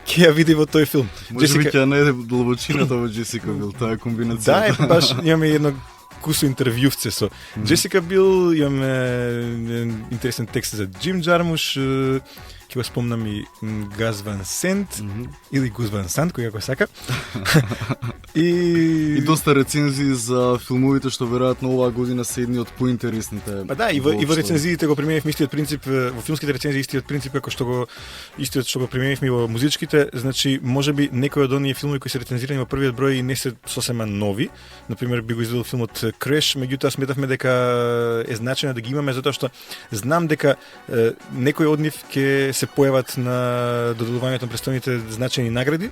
ќе ја види во тој филм. Може би ќе најде длабочината во Джесика Бил, таа е комбинација. Да, баш имаме едно кусо интервјувце со Джесика Бил, имаме интересен текст за Джим Джармуш, ќе го спомнам и Газ Ван Сент, или Гуз Ван Сант, кој како сака. И доста рецензии за филмовите што веројатно оваа година се едни од поинтересните. Па да, и во рецензиите го применивме истиот принцип, во филмските рецензии истиот принцип како што го применивме во музичките, значи можеби некои од оние филмови кои се рецензирани во првиот број не се сосема нови. Например, би го изведил филмот Креш, меѓутоа сметавме дека е значено да ги имаме затоа што знам дека некои од нив ќе се појават на доделувањето на престојните значајни награди.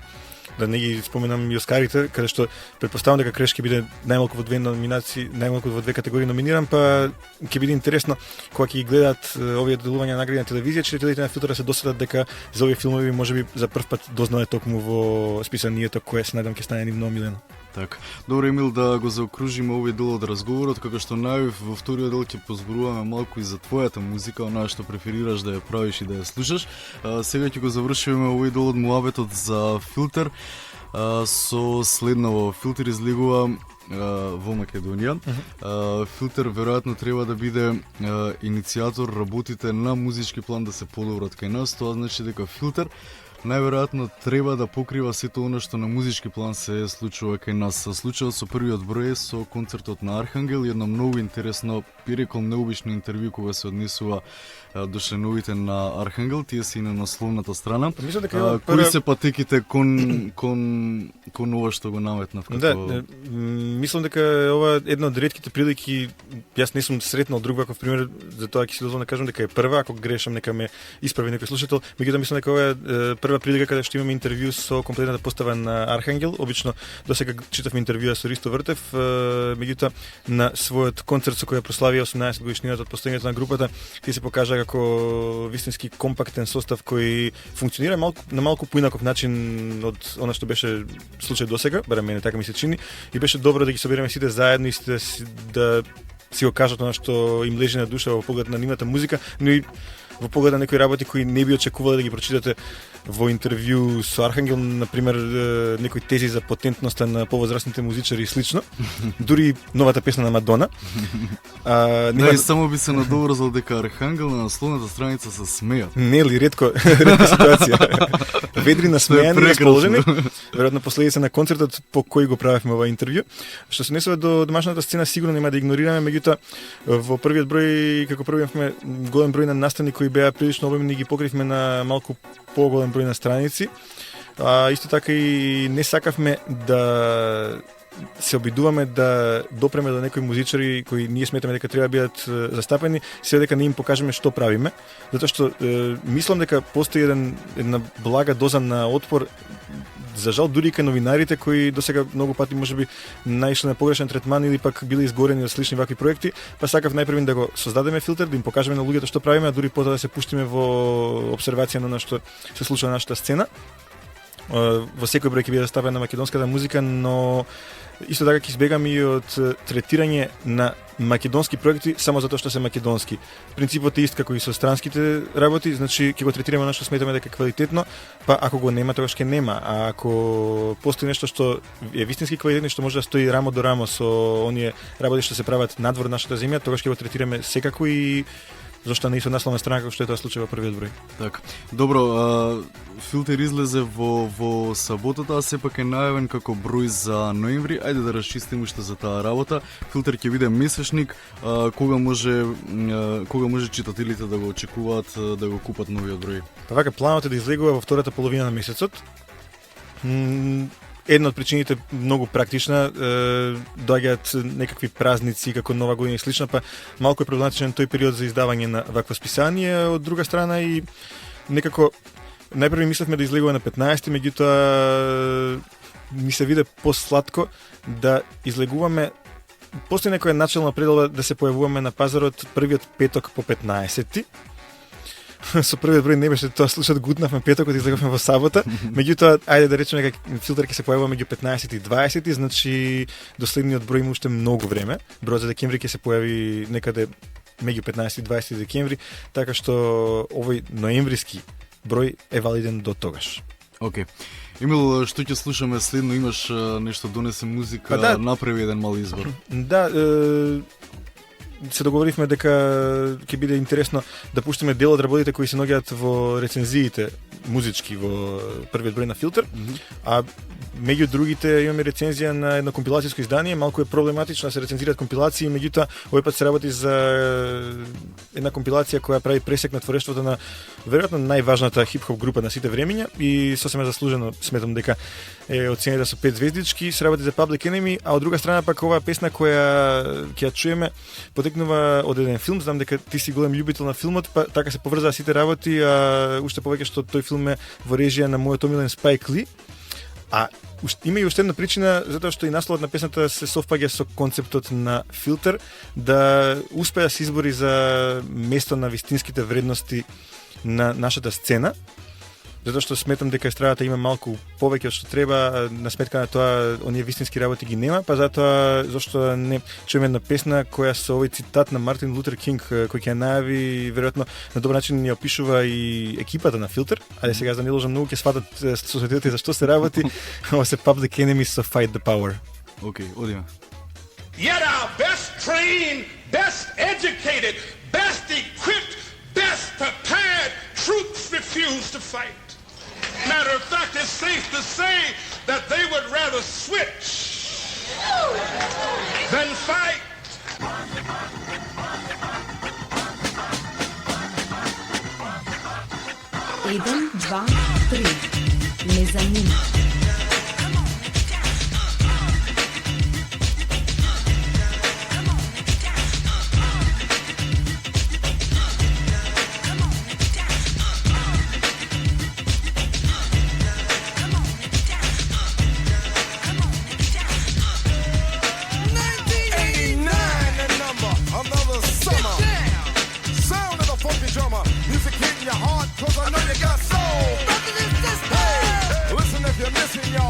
Да не ги споменам и Оскарите, каде што претпоставам дека Креш ќе биде најмалку во 2 номинации, најмалку во 2 категории номиниран, па ќе биде интересно кога ќе ги гледат овие доделувања награди на телевизија, читателите на филтера се досетат дека за овие филмови можеби за прв пат дознале токму во списанието кое се надам ќе стане нивно омилено. Така. Добро, Емил, да го заокружиме овој дел од разговорот, како што најавив во вториот дел ќе позборуваме малку и за твојата музика, онаа што преферираш да ја правиш и да ја слушаш. Сега ќе го завршиме овој дел од муабетот за филтер со следново. Филтер излегува во Македонија. Филтер веројатно треба да биде иницијатор работите на музички план да се подобрат кај нас. Тоа значи дека филтер најверојатно треба да покрива сето она што на музички план се случува кај нас. Случајот со првиот број со концертот на Архангел, едно многу интересно, би рекол необично интервју кога се однесува до членовите на Архангел, тие се и на насловната страна. Кои се патеките кон ова што го наметнав? Да, мислам дека ова е една од ретките прилики, јас не сум сретнал друг ваков пример, затоа ќе си дозволам да кажам дека е прва, ако грешам нека ме исправи некој слушател, меѓутоа мислам дека ова е прва прилика каде што имаме интервју со комплетната постава на Архангел. Обично досега читавме интервјуа со Ристо Вртев, меѓутоа на својот концерт со кој прослави 18 годишнината од постојањето на групата, тие се покажа како вистински компактен состав кој функционира на малку поинаков начин од она што беше случај досега, барем мене така ми се чини, и беше добро да ги собереме сите заедно и сите да си го кажат она што им лежи на душа во поглед на нивната музика, но и во поглед на некои работи кои не би очекувале да ги прочитате во интервју со Архангел, например, некои тези за потентноста на повозрастните музичари и слично. Дури новата песна на Мадона. И само би се надоврзал дека Архангел на насловната страница се смеат. Не ли, ретко ситуација. Ведри насмеани и расположени. Веројатно последица на концертот по кој го правевме ова интервју. Што се несува до домашната сцена, сигурно нема да игнорираме, меѓутоа во првиот број, како први имавме голем број на настани кои беа прилично обемни, ги покривме на малку поголем број на страници. Исто така и не сакавме да се обидуваме да допреме до некои музичари кои ние сметаме дека треба да бидат застапени, се дека не им покажеме што правиме, затоа што мислам дека постои една блага доза на отпор, за жал дури кај новинарите кои досега многу пати можеби наишле на погрешен третман или пак биле изгорени од слични вакви проекти, па сакав најпрвин да го создадеме филтер, да им покажеме на луѓето што правиме, а дури потоа да се пуштиме во обсервација на што се случува на нашата сцена. Во секој број ќе биде застапена македонската музика, но исто така ќе избегам и од третирање на македонски проекти само затоа што се македонски. Принципот е ист како и со странските работи, значи ќе го третираме на што сметаме дека е квалитетно, па ако го нема тогаш ќе нема, а ако постои нешто што е вистински квалитетно, што може да стои рамо до рамо со оние работи што се прават надвор нашата земја, тогаш ќе го третираме секако и зашто не и со насловна страна како што е тоа случај во првиот број. Така. Добро, филтер излезе во саботата, а сепак е најавен како број за ноември. Ајде да расчистиме уште за таа работа. Филтер ќе биде месечник, кога може читателите да го очекуваат да го купат новиот број? Па вака планот е да излегува во втората половина на месецот. една од причините многу практична, доаѓаат некакви празници како Нова година и слично, па малку е проблематичен тој период за издавање на вакво списание. Од друга страна и некако најпрви мислевме да излегува на 15, меѓутоа ми се виде посладко да излегуваме. Постои некоја начелна пределба да се појавуваме на пазарот првиот петок по 15. Со првиот број не беше тоа, слушат гутнавме петокот, излегуваме во сабота. Меѓутоа, ајде да речеме дека филтер ќе се појавува меѓу 15 и 20, значи до следниот број има уште многу време. Бројот за декември ќе се појави некаде меѓу 15 и 20 декември, така што овој ноемвриски број е валиден до тогаш. Океј. Емил, што ќе слушаме следно? Имаш нешто, донесе музика, Па да. направи еден мал избор. Да, се договоривме дека ќе биде интересно да пуштиме дел од работите кои се наоѓаат во рецензиите музички во првиот број на Филтер, а меѓу другите имаме рецензија на едно компилацијско издание. Малку е проблематично да се рецензираат компилации, меѓутоа овој пат се работи за една компилација која прави пресек на творештвото на веројатно најважната хип-хоп група на сите времиња и сосема заслужено сметам дека е оценета со 5 звездички. Се работи за Public Enemy, а од друга страна пак оваа песна која ќе ја чуеме потекнува од еден филм. Знам дека ти си голем љубител на филмот, па така се поврзаа сите работи, а уште повеќе што тој филм е во режија на мојот омилен Спайк Ли. А има и уште една причина, затоа што и насловот на песната се совпаѓа со концептот на Филтер, да успее да се избори за место на вистинските вредности на нашата сцена, затоа што сметам дека естрадата има малку повеќе од што треба, на сметка на тоа оние вистински работи ги нема, па затоа зошто не чуеме една песна која со овој цитат на Мартин Лутер Кинг кој ќе најави, веројатно на добар начин ни опишува и екипата на Филтер. Ајде сега за да не лажам многу ќе сватат слушателите за што се работи. Ова се Public Enemy со Fight the Power. Океј, одиме. Yet our best trained, best educated, best equipped, best prepared troops refuse to fight. Matter of fact, it's safe to say that they would rather switch than fight. Еден, два, три. Мезанин. Cause I know you got soul. Hey, listen if you're missing your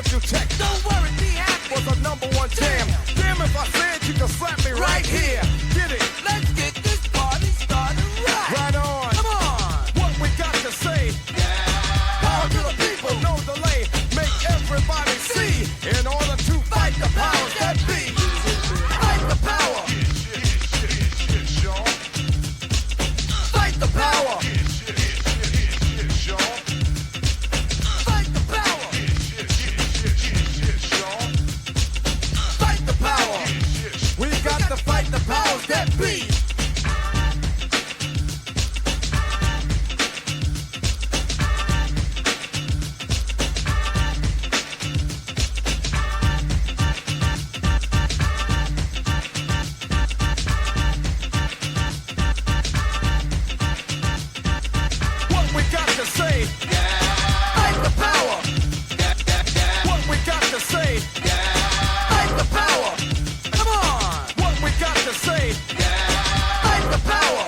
if you check. Don't worry, be happy. Was a #1 jam. Damn if I said you could slap me right here. Get it? Let's get this party started right. Right on. Come on. What we got to say? Power to the people, no delay. Make everybody see. In order to fight the powers that be. Fight the power. Fight the power. Fight the power. Fight the power. We got to fight the powers that be. What we got to say? Fight the power. What we got to say? Fight the power. Come on. What we got to say? Fight the power.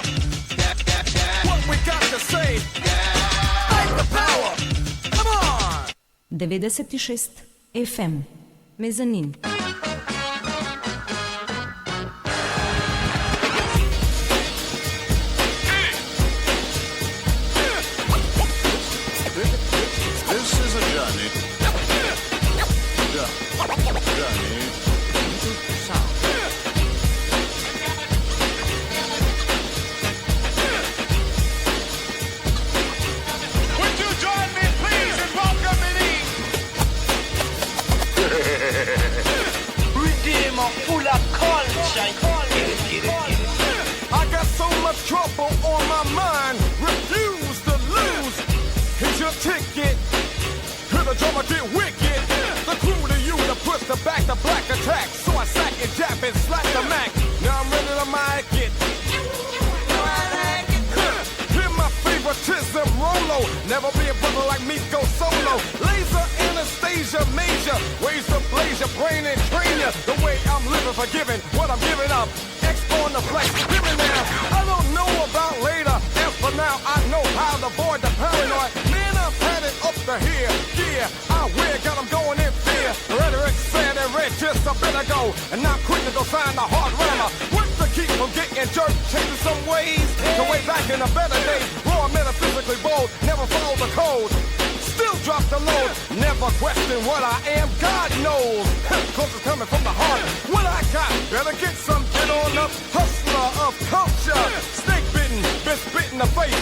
What we got to say? Fight the power. Come on. 96 FM. Mezanin. This is a journey. Journey into sound. Would you join me, please, in welcoming in? Redeemer full of culture. I got so much trouble on my mind. Refuse to lose. Here's your ticket. Hear the drummer get wicked. The crew to you to push the back the black attack. So I sack and jab and slap the Mac. Now I'm ready to mic it. Hear my favoritism, Rolo. Never be a brother like me, go solo. Laser, Anastasia, major. Ways to blaze your brain and train you. The way I'm living, forgiving what I'm giving up. X on the flex, giving now. I don't know about later. As for now, I know how to avoid the paranoid. Man, I'm headed up to here. Yeah, I wear, got them going in fear. Rhetoric said and read just a bit ago. And now quick to go sign the hard rammer. What's to keep from getting jerked? Changing some ways. The way back in the better days. Raw, metaphysically bold. Never follow the code. Still drop the load. Never question what I am. God knows. Cause it's coming from the heart. What I got, better get some, get on up. Hustler of culture. Snake bitten, been spit in the face.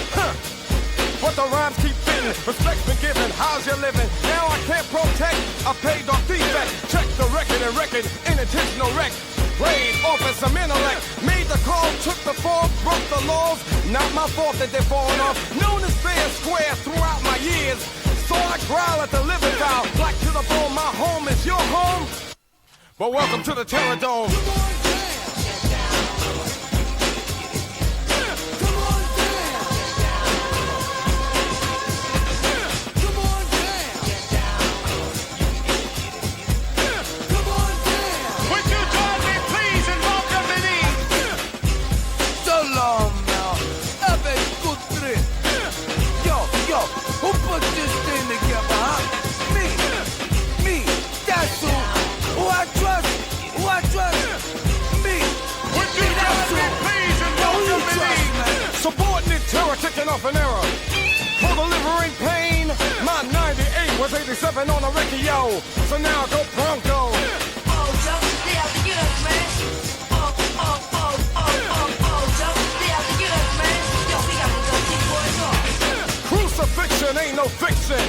But the rhymes keep fitting. Respect's been given. How's you living? Now I can't protect. I paid off defect. Check the record and record. Unintentional wreck. Played off as some intellect. Made the call, took the fall, broke the laws. Not my fault that they're falling off. Known as fair and square throughout my years. So I growl at the living foul. Black to the bone, my home is your home. But welcome to the Terror Dome. Would you join me, please, in welcoming in? So long now. Have a good trip. Yo, who put this thing together, huh? Me, that's who I trust, me. Would you join me, please, in welcoming in? Subordinate terror taking off an error. For delivering pain, my 98 was 87 on the Ricky, yo. So now go Bronco. Crucifixion ain't no fiction.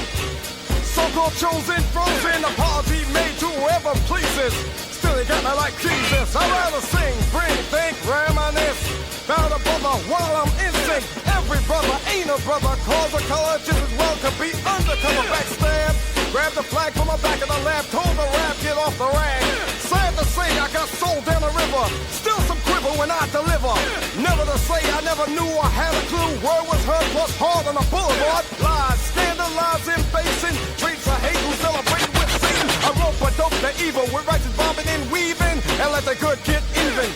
So-called chosen, frozen, apology made to whoever pleases. Still he got me like Jesus. I'd rather sing, bring, think, reminisce about a brother while I'm in sync. Every brother ain't a brother, cause a color just as well could be undercover backstab. Grab the flag from the back of the lab, told the rap, get off the rag. Sad to say, I got sold down the river. Still some quiver when I deliver. Never to say I never knew I had a clue. Word was heard, plus hard on the boulevard. Lies, scandalizing, facing streets of hate who celebrate with Satan. I rope a dope the evil with righteous bombing and weaving, and let the good get even.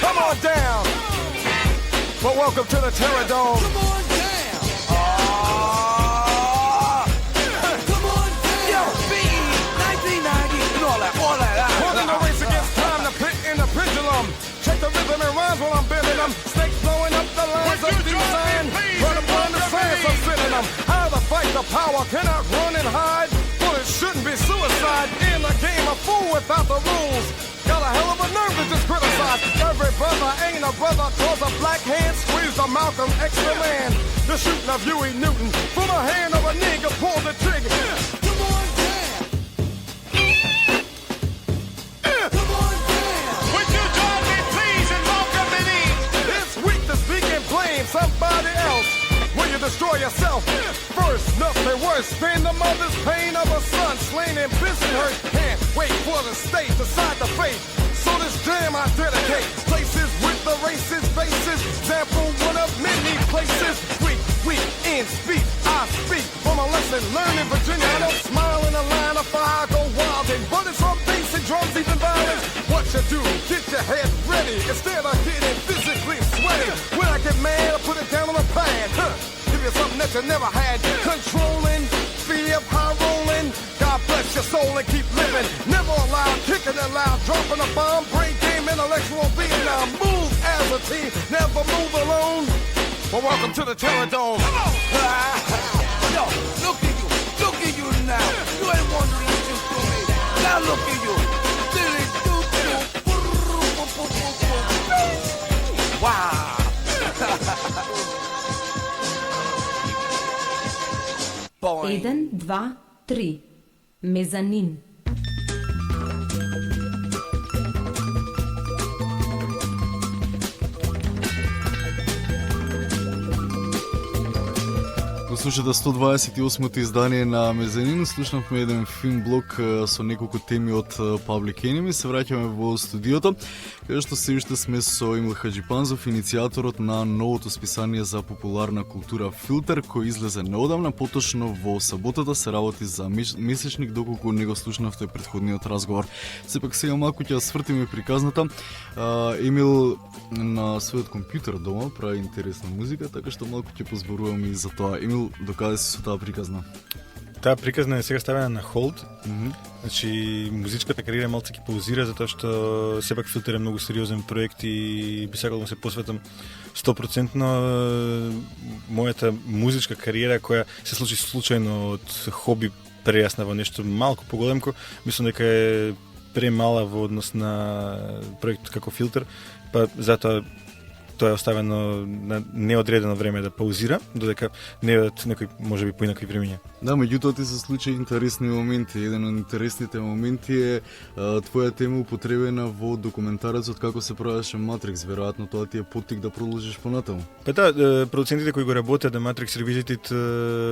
Come on down. But welcome to the Terror Dome. Come on down. Come on down. Yo, B.E. power, cannot run and hide. Well, it shouldn't be suicide in a game of fool without the rules. Got a hell of a nerve to just criticize. Every brother ain't a brother, cause a black hand squeezed a Malcolm X the man. The shooting of Huey Newton from the hand of a nigga pulled the trigger. Come on, damn. Come on, damn. Would you join me, please, and welcome me in? It's weak to speak and blame somebody else. Will you destroy yourself? First, nothing worse than the mother's pain of a son slain in Bensonhurst. Can't wait for the state to decide the fate. So this jam I dedicate. Places with the racist faces. Example one of many places. Weak in speech. I speak from a lesson learned in Virginia. I don't smile in a line of fire, go wild and bullets from basic drums, even violence. What you do? Get your head ready instead of getting physically sweaty. When I get mad, I put it down on a pad. Give you something that you never had. Controlling, fear, high rolling. God bless your soul and keep living. Never allow kicking it loud, dropping a bomb, brain game, intellectual Vietnam. Move as a team, never move alone. Well, welcome to the Terror Dome. Come on! Yo, look at you now. You ain't wondering just to me. Now look at you. Wow. Boing. 1, 2, 3. Mezanin. Слушате 128-то издание на Мезанин. Слушнавме еден фин блок со неколку теми од Public Enemy. Се враќаме во студиото, каде што се уште сме со Емил Хаджипанзов, иницијаторот на новото списание за популарна култура Филтер, кој излезе неодамна. Поточно во саботата се работи за месечник, доколку не го слушнавте претходниот разговор. Сепак сега малку ќе ја свртиме приказната. Емил на својот компјутер дома прави интересна музика, така што малку ќе позборуваме и за тоа. Емил, докаде си со таа приказна? Таа приказна е сега ставена на холд. Значи, музичката кариера малце ќе паузира, затоа што сепак Филтер е многу сериозен проект и би сакал да се посветам 100% мојата музичка кариера, која се случи случајно од хоби прерасна во нешто малку поголемко. Мислам дека е премала во однос на проект како Филтер, па затоа тоа е оставено на неодредено време да паузира, додека не од некој можеби поинакви премиња. Да, меѓутоа ти се случи интересни моменти. Еден од интересните моменти е твоја тема употребена во документарецот како се правеше Матрикс. Веројатно тоа ти е поттик да продолжиш понатаму. Па да, продуцентите кои го работеат на Matrix Revisited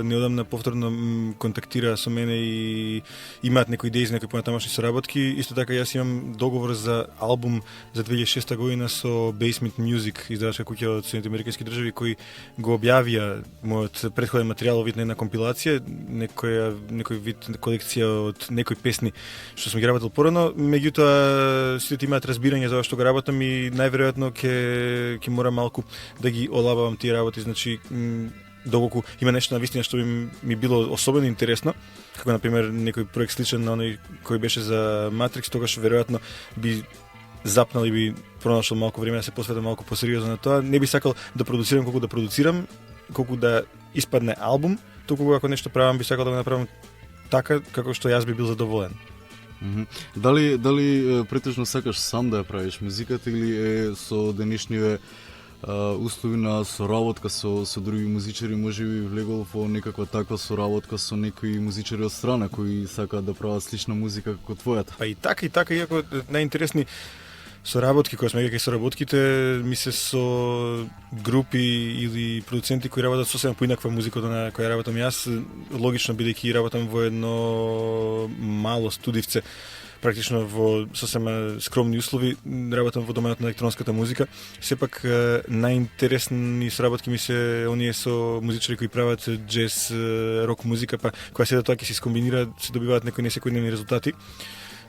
неодамна повторно контактира со мене и имаат некои идеи за некои понатамошни соработки. Исто така јас имам договор за албум за 2006 година со Basement Music, издавачка куќа од Соединените американски држави, кои го објавија мојот претходен материјал во вид на една компилација, некој вид колекција од некои песни што сум ги работел порано. Меѓутоа сите имаат разбирање за ова што го работам и најверојатно ќе мора малку да ги олабавам тие работи. Значи, доколку има нешто на вистина што ми било особено интересно, како на пример некој проект сличен на оној кој беше за Matrix, тогаш веројатно би запнал и би пронашол малку време да се посветам малку посериозно на тоа. Не би сакал да продуцирам колку да продуцирам, колку да испадне албум, толку ако нешто правам би сакал да го направам така како што јас би бил задоволен. Дали претежно сакаш сам да ја правиш музиката или е со денешниве услови на соработка со други музичари, можеби влегол во некаква таква соработка со некои музичари од страна кои сакаат да прават слична музика како твојата? Па и така, иако најинтересни соработки кои сме кај соработките ми се со групи или продуценти кои работат сосема поинаква музика од на која работам јас, логично бидејќи работам во едно мало студивце, практично во сосема скромни услови, работам во доменот на електронската музика. Сепак најинтересни соработки ми се оние со музичари кои прават джез, рок музика, па кога се тоа ќе се скомбинира, се добиваат некои несекојдневни резултати.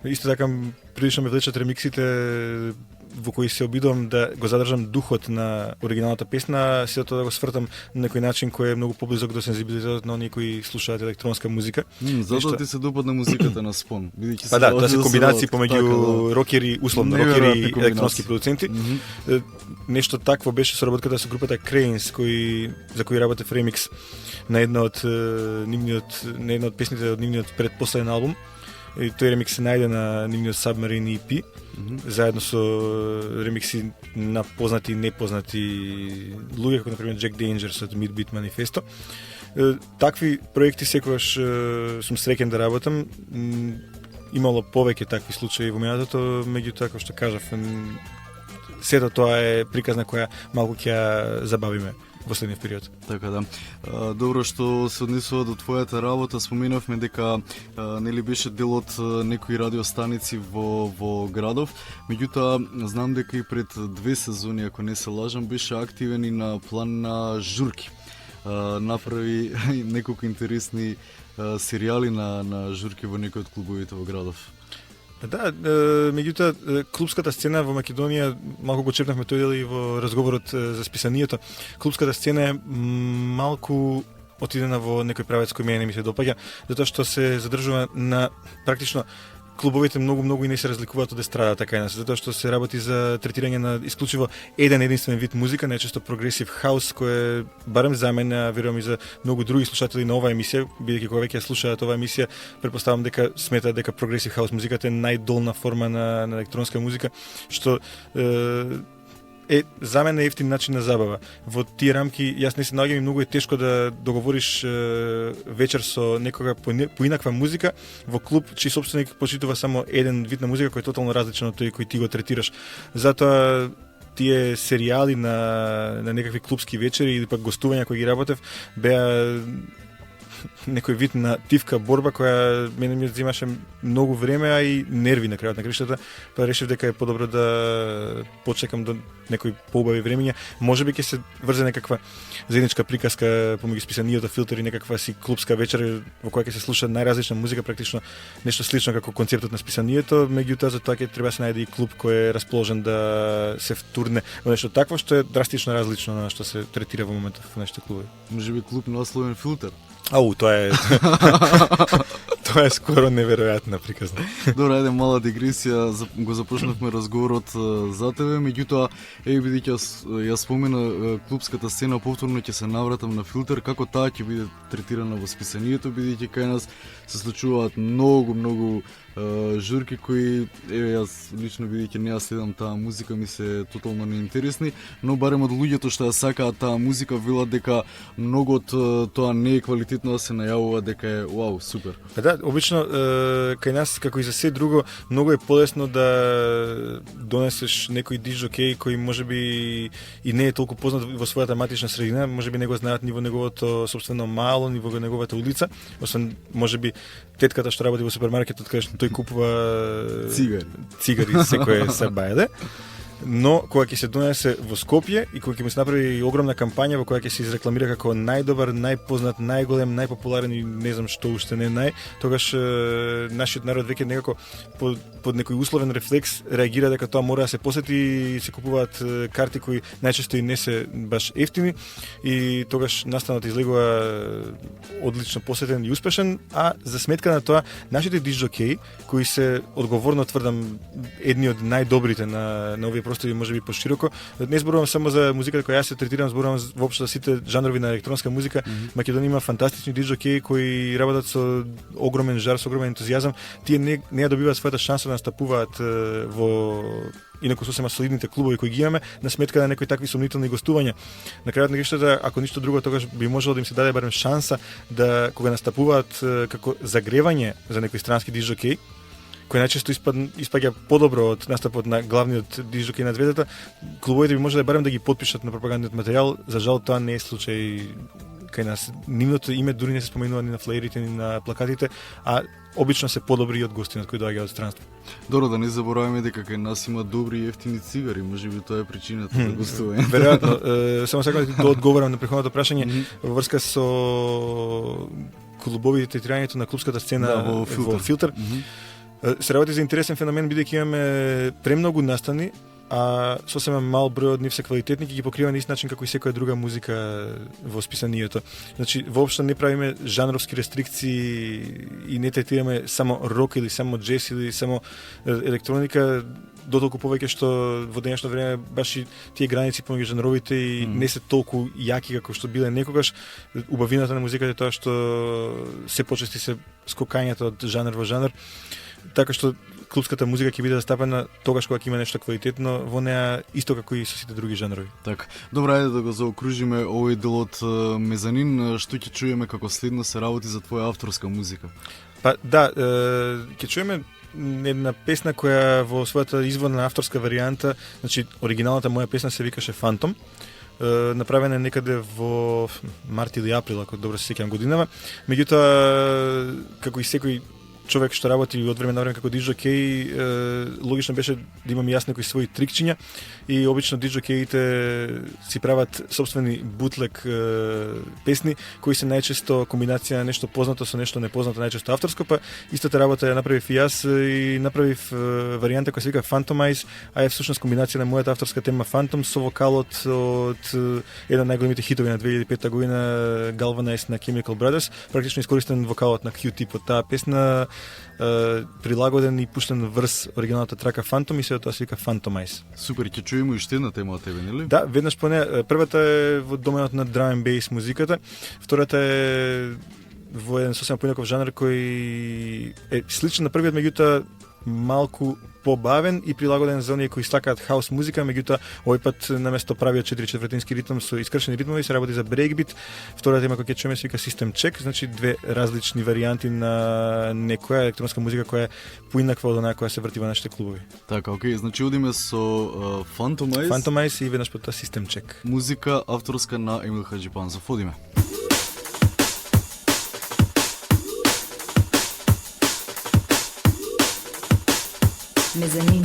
Исто така прилично ме влечат ремиксите во кои се обидувам да го задржам духот на оригиналната песна, се тоа да го свртам на некој начин кој е многу поблизок до сензибилитетот на оние кои слушаат електронска музика. Затоа ти се допадна музиката на Спон. Па да, тоа се комбинации помеѓу рокери, условно рокери и електронски продуценти. Нешто такво беше соработката со групата Cranes, за кои работев ремикс на една од песните од нивниот предпоследен албум. И тој ремикс се најде на нивниот Submarine EP, заедно со ремикси на познати и непознати луѓе, како например Jack Dangers од Midbeat Manifesto. Такви проекти секогаш сум среќен да работам. Имало повеќе такви случаи во минатото, меѓутоа како што кажав, сето тоа е приказна која малку ќе ја забавиме во следниот период. Така да. Добро што се однесува до твојата работа, споменавме дека нели беше дел од некои радиостаници во градов. Меѓутоа знам дека и пред 2 сезони, ако не се лажам, беше активен и на план на журки. Направи неколку интересни серијали на журки во некои од клубовите во градов. Да, меѓутоа клубската сцена во Македонија, малку го чепнавме тој дел и во разговорот за списанието. Клубската сцена е малку отидена во некој правец кој мене не ми се допаѓа, затоа што се задржува на практично клубовите многу и не се разликуваат од естрадата кај нас, затоа што се работи за третирање на исклучиво еден единствен вид музика, најчесто прогресив хаус, кој е барем за мене, верувам и за многу други слушатели на оваа емисија, бидејќи кога веќе слушаат оваа емисија, претпоставам дека сметаат дека прогресив хаус музиката е најдолна форма на електронска музика, што е за мене ефтин начин на забава. Во тие рамки јас не се наоѓам и многу е тешко да договориш вечер со некога поинаква музика во клуб чиј сопственик почитува само еден вид на музика кој е тотално различен од тој кој ти го третираш. Затоа тие серијали на некакви клубски вечери или пак гостувања кои ги работев беа некој вид на тивка борба која мене ми земаше многу време, а и нерви на крајот на краиштата, па решив дека е подобро да почекам до некои поубави времиња. Можеби ќе се врзе некаква заедничка приказка помеѓу списанието Филтер и некаква си клубска вечер во која ќе се слуша најразлична музика, практично нешто слично како концептот на списанието, меѓутоа за тоа ќе треба да се најде и клуб кој е расположен да се втурне во нешто такво што е драстично различно на што се третира во моментов во нашите клубови. Можеби клуб насловен Филтер. Тоа е скоро неверојатна приказна. Добро, ајде мала дигресија, го започнавме разговорот за тебе, меѓутоа бидејќи ја спомена клубската сцена, повторно ќе се навратам на Филтер, како таа ќе биде третирана во списанието, бидејќи кај нас се случуваат многу журки кои, јас лично бидејќи не ја следам таа музика, ми се тотално неинтересни, но барем од луѓето што ја сакаат таа музика велат дека многу од тоа не е квалитетно, да се најавува дека е вау, супер. Да, обично кај нас како и за се друго, многу е полесно да донесеш некој диджокей кој можеби и не е толку познат во својата матична средина, можеби не го знаат ни во неговото собствено мало, ни во неговата улица, освен можеби тетката што работи во супермаркетот каде што тој купува цигари секој се бајде. Но кога ќе се донесе во Скопје и кога ќе му се направи огромна кампања во која ќе се изрекламира како најдобар, најпознат, најголем, најпопуларен и не знам што уште не тогаш нашиот народ веќе некако под некој условен рефлекс реагира дека тоа мора да се посети и се купуваат карти кои најчесто и не се баш ефтини и тогаш настанот излегува одлично посетен и успешен, а за сметка на тоа нашите диджокеи кои се одговорно тврдам едни од најдобрите на овие простори, можеби пошироко. Не зборувам само за музиката која ја се третирам, зборувам воопшто за сите жанрови на електронска музика. Македонија има фантастични диджокеи кои работат со огромен жар, со огромен ентузијазам. Тие не ја добиваат својата шанса да настапуваат во инаку сосема солидните клубови кои ги имаме на сметка на некои такви сомнителни гостувања. На крајот на краиштата, ако ништо друго, тогаш би можело да им се даде барем шанса да кога настапуваат како загревање за некој странски диджокей, кој најчесто испаѓа подобро од настапот на главниот диджокей на звездата, клубовите би можеле барем да ги потпишат на пропагандниот материјал. За жал тоа не е случај кај нас. Нивното име дури не се споменува ни на флеерите, ни на плакатите, а обично се подобри од гостинот кои доаѓаат од странство. Добро, да не забораваме дека кај нас има добри и ефтини цигари, можеби тоа е причината за гостување. Веројатно, само сакам да одговорам на претходното прашање во врска со клубовите третирањето на клубската сцена во Филтер. Се работи за интересен феномен, бидејќи имаме премногу настани, а сосема мал број од нив се квалитетни, ги покрива на ист начин како и секоја друга музика во списанието. Значи, воопшто не правиме жанровски рестрикции и не третираме само рок или само джез или само електроника, дотолку повеќе што во денешно време баш и тие граници помеѓу жанровите и не се толку јаки како што биле некогаш. Убавината на музиката е тоа што се почести се скокањето од жанр во жанр, така што клубската музика ќе биде застапена тогаш кога ќе има нешто квалитетно во неа, исто како и со сите други жанрови. Така. Добро, ајде да го заокружиме овој дел од Мезанин. Што ќе чуеме како следно се работи за твоја авторска музика? Па да, ќе чуеме една песна која во својата изворна авторска варијанта, значи оригиналната моја песна се викаше Фантом. Направена е некаде во март или април, ако добро се сеќавам годинава. Меѓутоа, како и секој човек што работи од време на време како диџокеј, логично беше да имам јас некои своји трикчиња и обично диџокеите си прават собствени бутлек песни кои се најчесто комбинација на нешто познато со нешто непознато, најчесто авторско, па истата работа ја направив и јас и направив варијанта која се вика Phantomize, а е всушност комбинација на мојата авторска тема Phantom со вокалот од еден од најголемите хитови на 2005 година, Galvanize на Chemical Brothers, практично искористен вокалот на Q-Tip од таа песна, прилагоден и пуштен врз оригиналната трака Phantom и се тоа се вика Phantomize. Супер, ќе чуеме уште една тема од тебе, нели? Да, веднаш поне. Првата е во доменот на drum and bass музиката, втората е во еден сосема поинаков жанр кој е сличен на првиот, меѓутоа малку побавен и прилагоден за оние кои сакаат хаус музика, меѓутоа овој пат наместо правиот 4/4 ритм со искршени ритмови се работи за брейкбит. Втората тема која ќе чуеме се вика System Check, значи две различни варијанти на некоја електронска музика која е поинаква од онаа која се врти во нашите клубови. Така, окей, значи одиме со Phantomize и веднаш потоа System Check. Музика авторска на Емил Хаџипанзов. Одиме. Мезанин.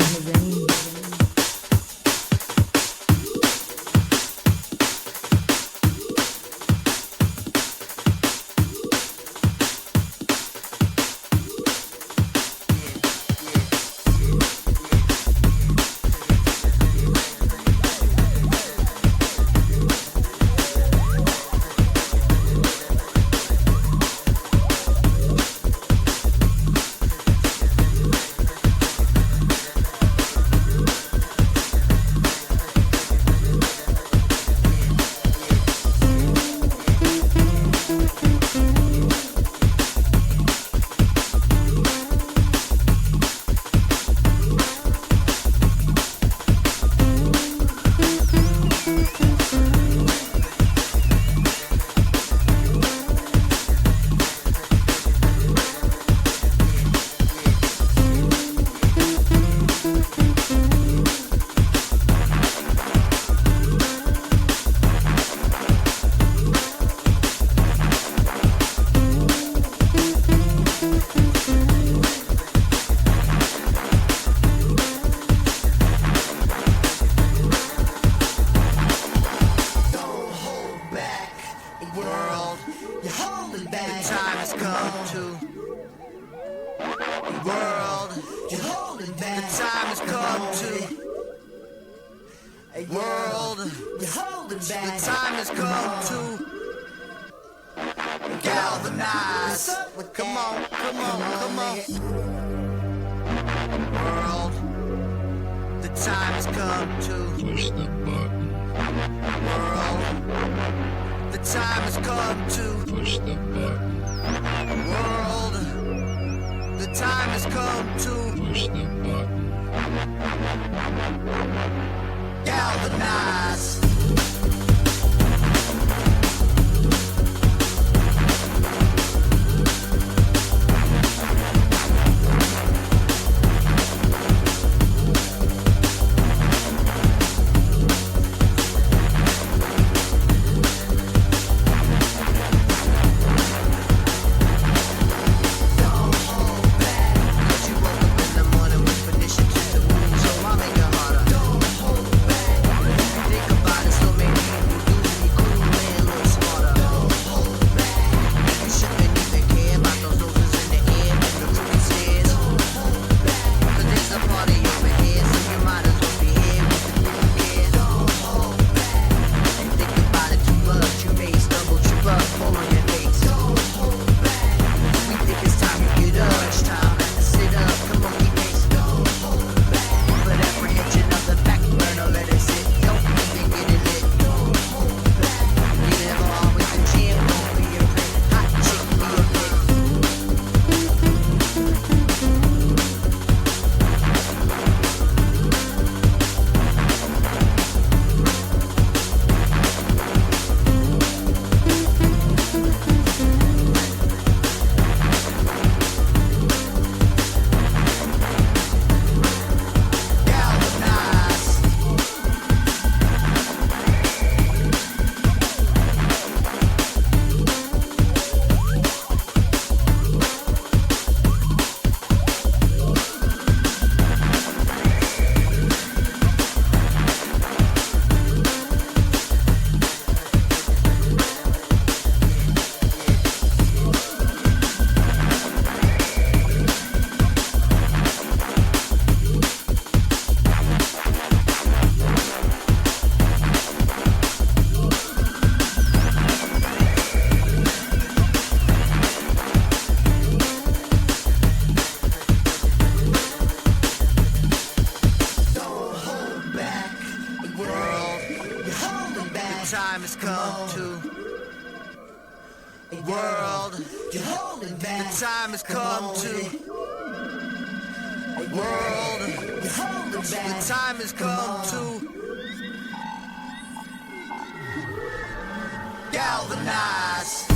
World, the time has come to. World, the time has come to. Galvanize.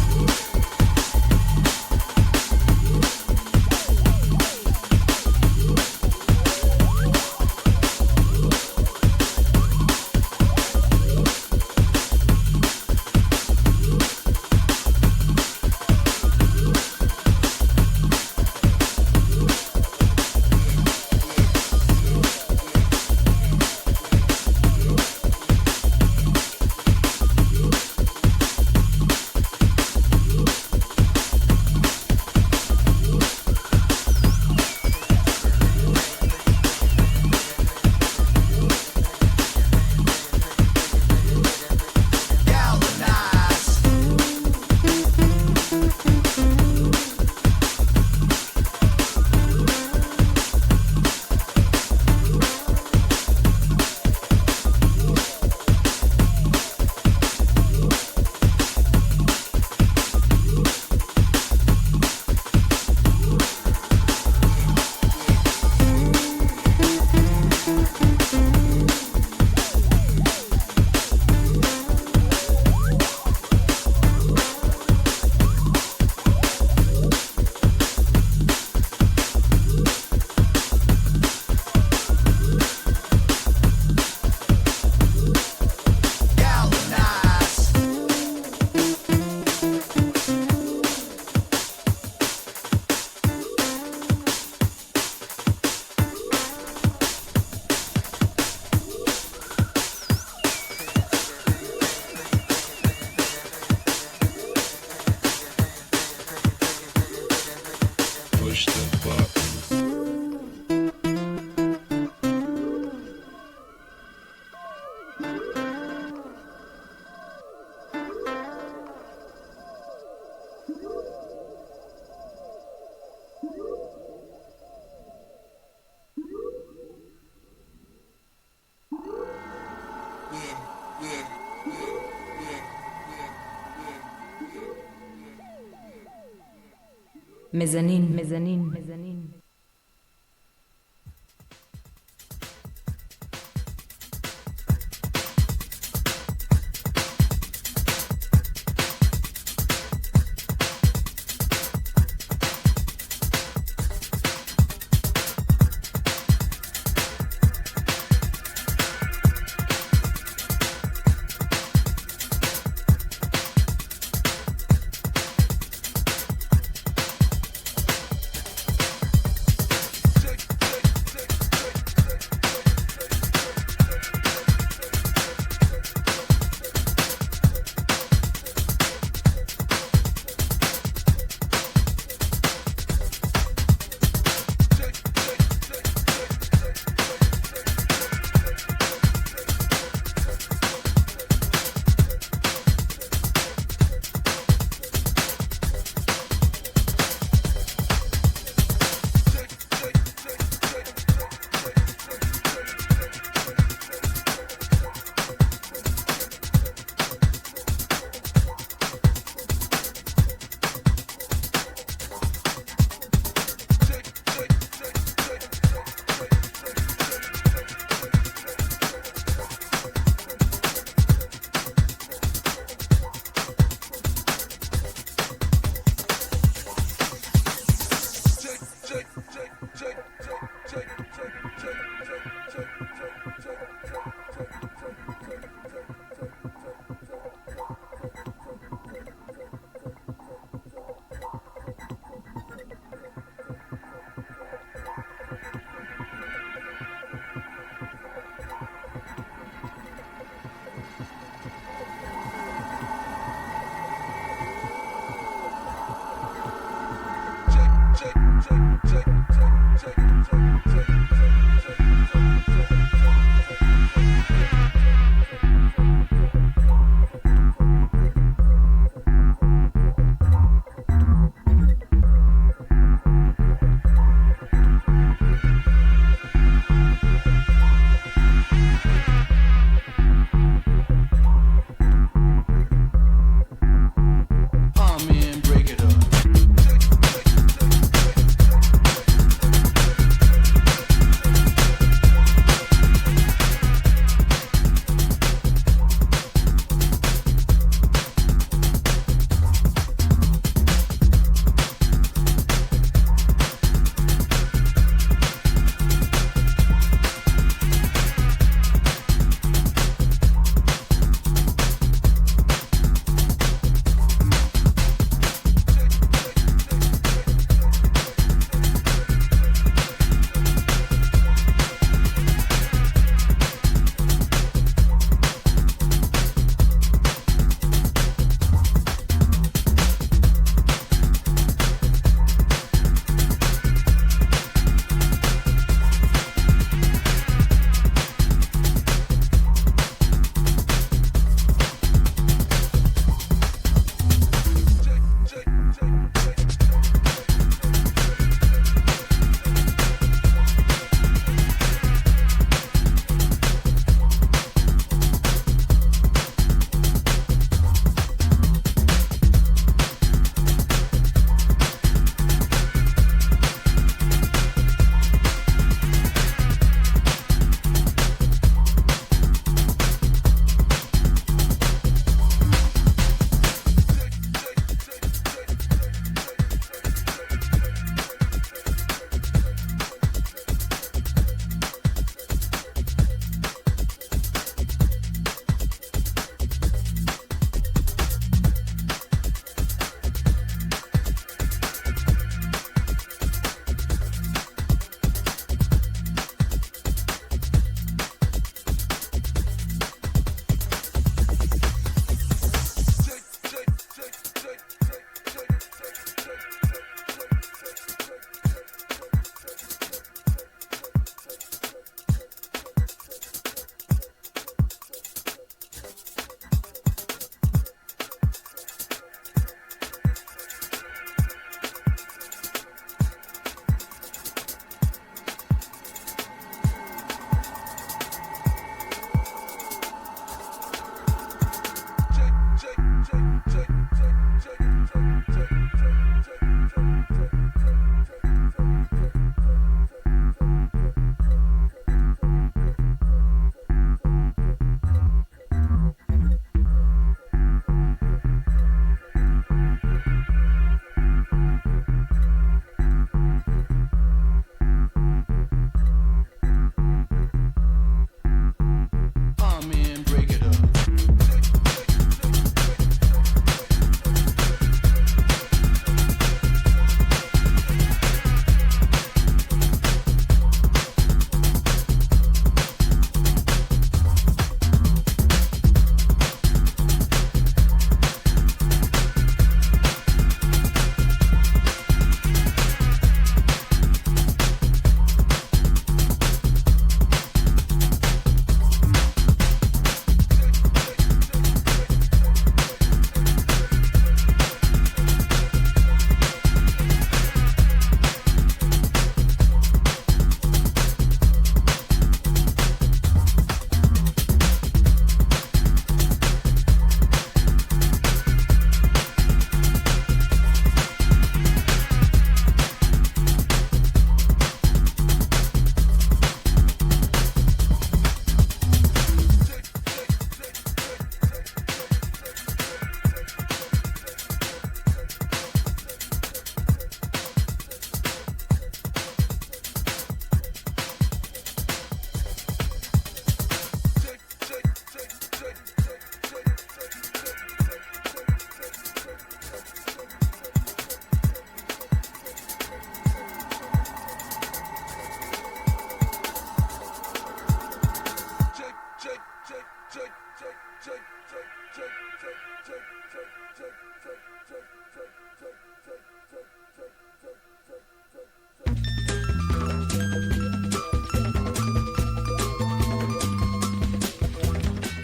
מזנין, מזנין, מזנין.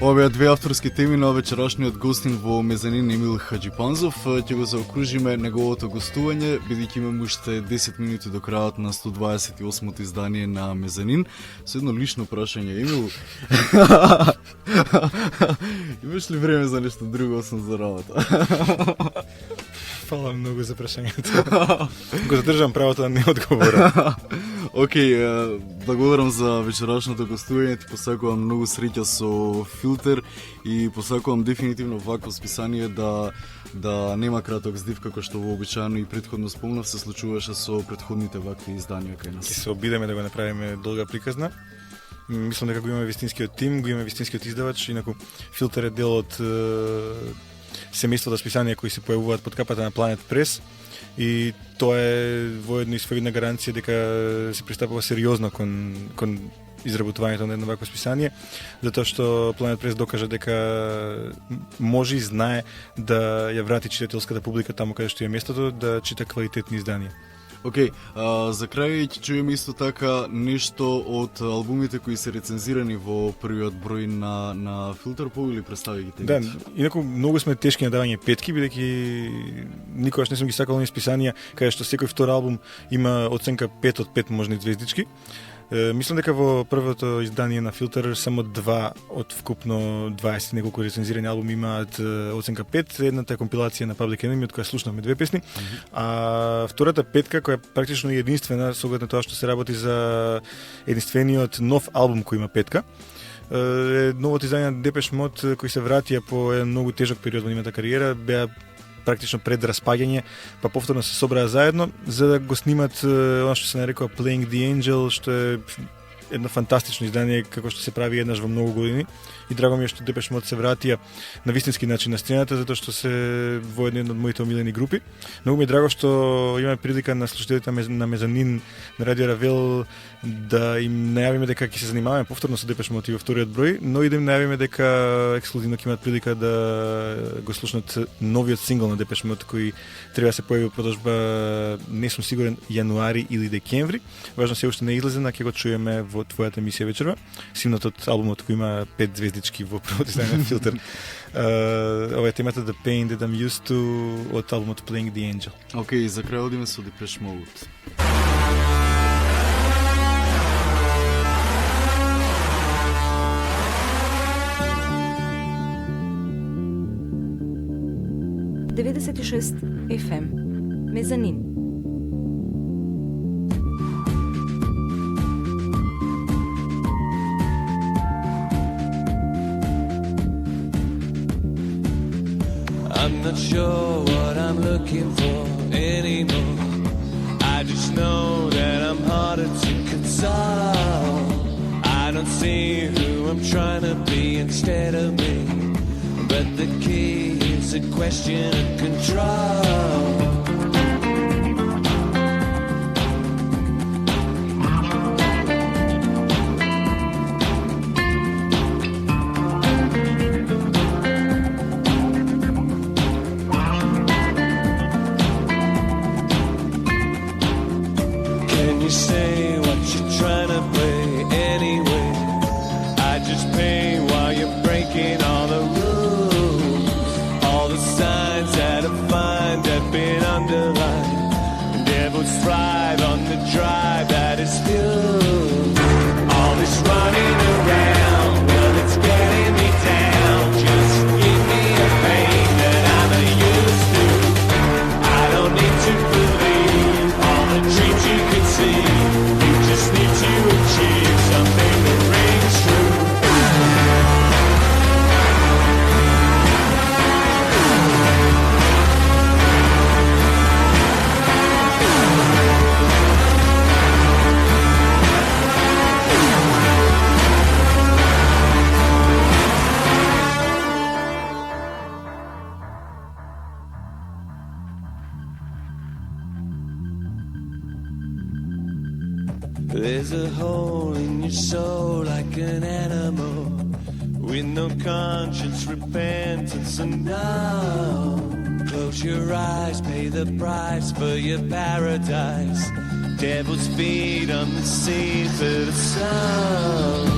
Ова беа две авторски теми на вечерашниот гостин во Мезанин Емил Хаджипанзов. Ќе го заокружиме неговото гостување, бидејќи имаме уште 10 минути до крајот на 128-то издание на Мезанин. Со едно лично прашање, Емил. Имаш ли време за нешто друго освен за работа? Фала многу за прашањето. Го задржам правото да не одговорам. Океј, благодарам за вечерашното гостување, ти посакувам многу среќа со Филтер и посакувам дефинитивно вакво списание да нема краток здив како што вообичаено и претходно спомнав се случуваше со претходните вакви изданија кај нас. Ќе се обидеме да го направиме долга приказна. Мислам дека го имаме вистинскиот тим, го имаме вистинскиот издавач, инаку Филтер е дел од семејството списанија кои се појавуваат под капата на Planet Press и тоа е воедно и својна гаранција дека се пристапува сериозно кон изработувањето на едно вакво списание, затоа што Planet Press докажа дека може и знае да ја врати читателската публика таму каде што е местото, да чита квалитетни изданија. Океј, за крај ќе чуеме исто така нешто од албумите кои се рецензирани во првиот број на Филтер, или представи ги те? Да, инаку многу сме тешки на давање петки, бидејќи никогаш не сум ги сакал оние списанија каде што секој втор албум има оценка 5 од 5 можни звездички. Мислам дека во првото издание на Филтер само 2 од вкупно 20 неколку рецензирани албуми имаат оценка 5. Едната е компилација на Public Enemy, од која слушнавме 2 песни, а втората петка, која практично е единствена, со оглед на тоа што се работи за единствениот нов албум кој има петка, е новото издание на Depeche Mode, кои се вратија по еден многу тежок период во нивната кариера, беа практично пред распаѓање, па повторно се собраа заедно за да го снимат она што се нарекува Playing the Angel, што е едно фантастично издание како што се прави еднаш во многу години. И драго ми е што Depeche Mode се вратија на вистински начин на сцената, затоа што се во една од моите омилени групи. Многу ми е драго што имаме прилика на слушателите на Мезанин на Радио Равел да им најавиме дека ќе се занимаваме повторно со Depeche Mode и во вториот број, но и да им најавиме дека ексклузивно ќе имаат прилика да го слушнат новиот сингл на Depeche Mode кој треба да се појави во продолжба, не сум сигурен, јануари или декември. Важно се уште не излезен, а ќе го чуеме во твојата емисија вечерва. Симнатот албумот кој има 5 звездички во првото издание на Филтер. Ова е темата The Pain That I'm Used To од албумот Playing the Angel. Океј, за крај одиме со Depeche Mode. FM Мезанин. I'm not sure what I'm looking for anymore. I just know that I'm harder to console. I don't see who I'm trying to be instead of me, but the key is a question of control. Say what you're trying to play anyway. I just pay while you're breaking all the rules. All the signs that I find have been underlined. Devils thrive on the drive that is fueled. All this running around, well, it's getting me down. Just give me a pain that I'm used to. I don't need to believe all the dreams you could see. You just need to achieve something that rings true. There's a hole in your soul like an animal, with no conscience, repentance, and now. Close your eyes, pay the price for your paradise. Devil's feet on the seas of the sun.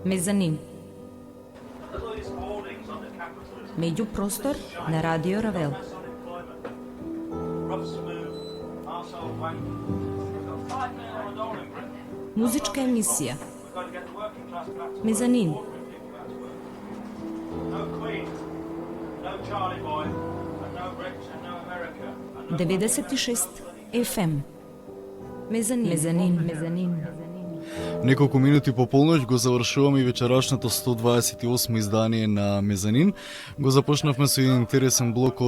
Мезанин. Меѓупростор на Радио Равел. Музичка емисија. Мезанин. 96 FM. Мезанин. Неколку минути по полноќ го завршуваме и вечерашното 128 издание на Мезанин. Го започнавме со еден интересен блок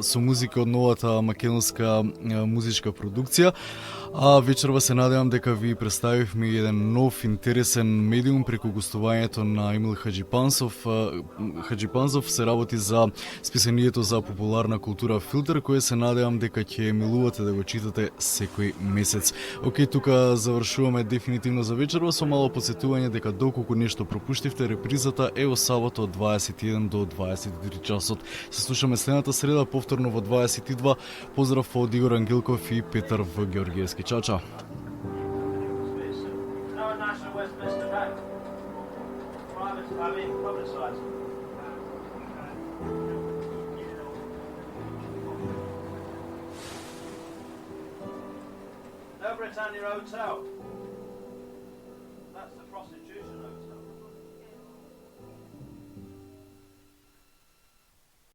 со музика од новата македонска музичка продукција. А вечерва се надевам дека ви представивме еден нов интересен медиум преку гостувањето на Емил Хаџипанцов. Хаџипанцов се работи за списанието за популарна култура Филтер, кое се надевам дека ќе милувате да го читате секој месец. Океј, тука завршуваме дефинитивно за вечерва со мало подсетување дека доколку нешто пропуштивте, репризата е во сабота од 21 до 23 часот. Се слушаме следната среда повторно во 22. Поздрав од Игор Ангелков и Петар В. Георгиевски. Чао, чао. No Britannia Hotel. That's the prostitution.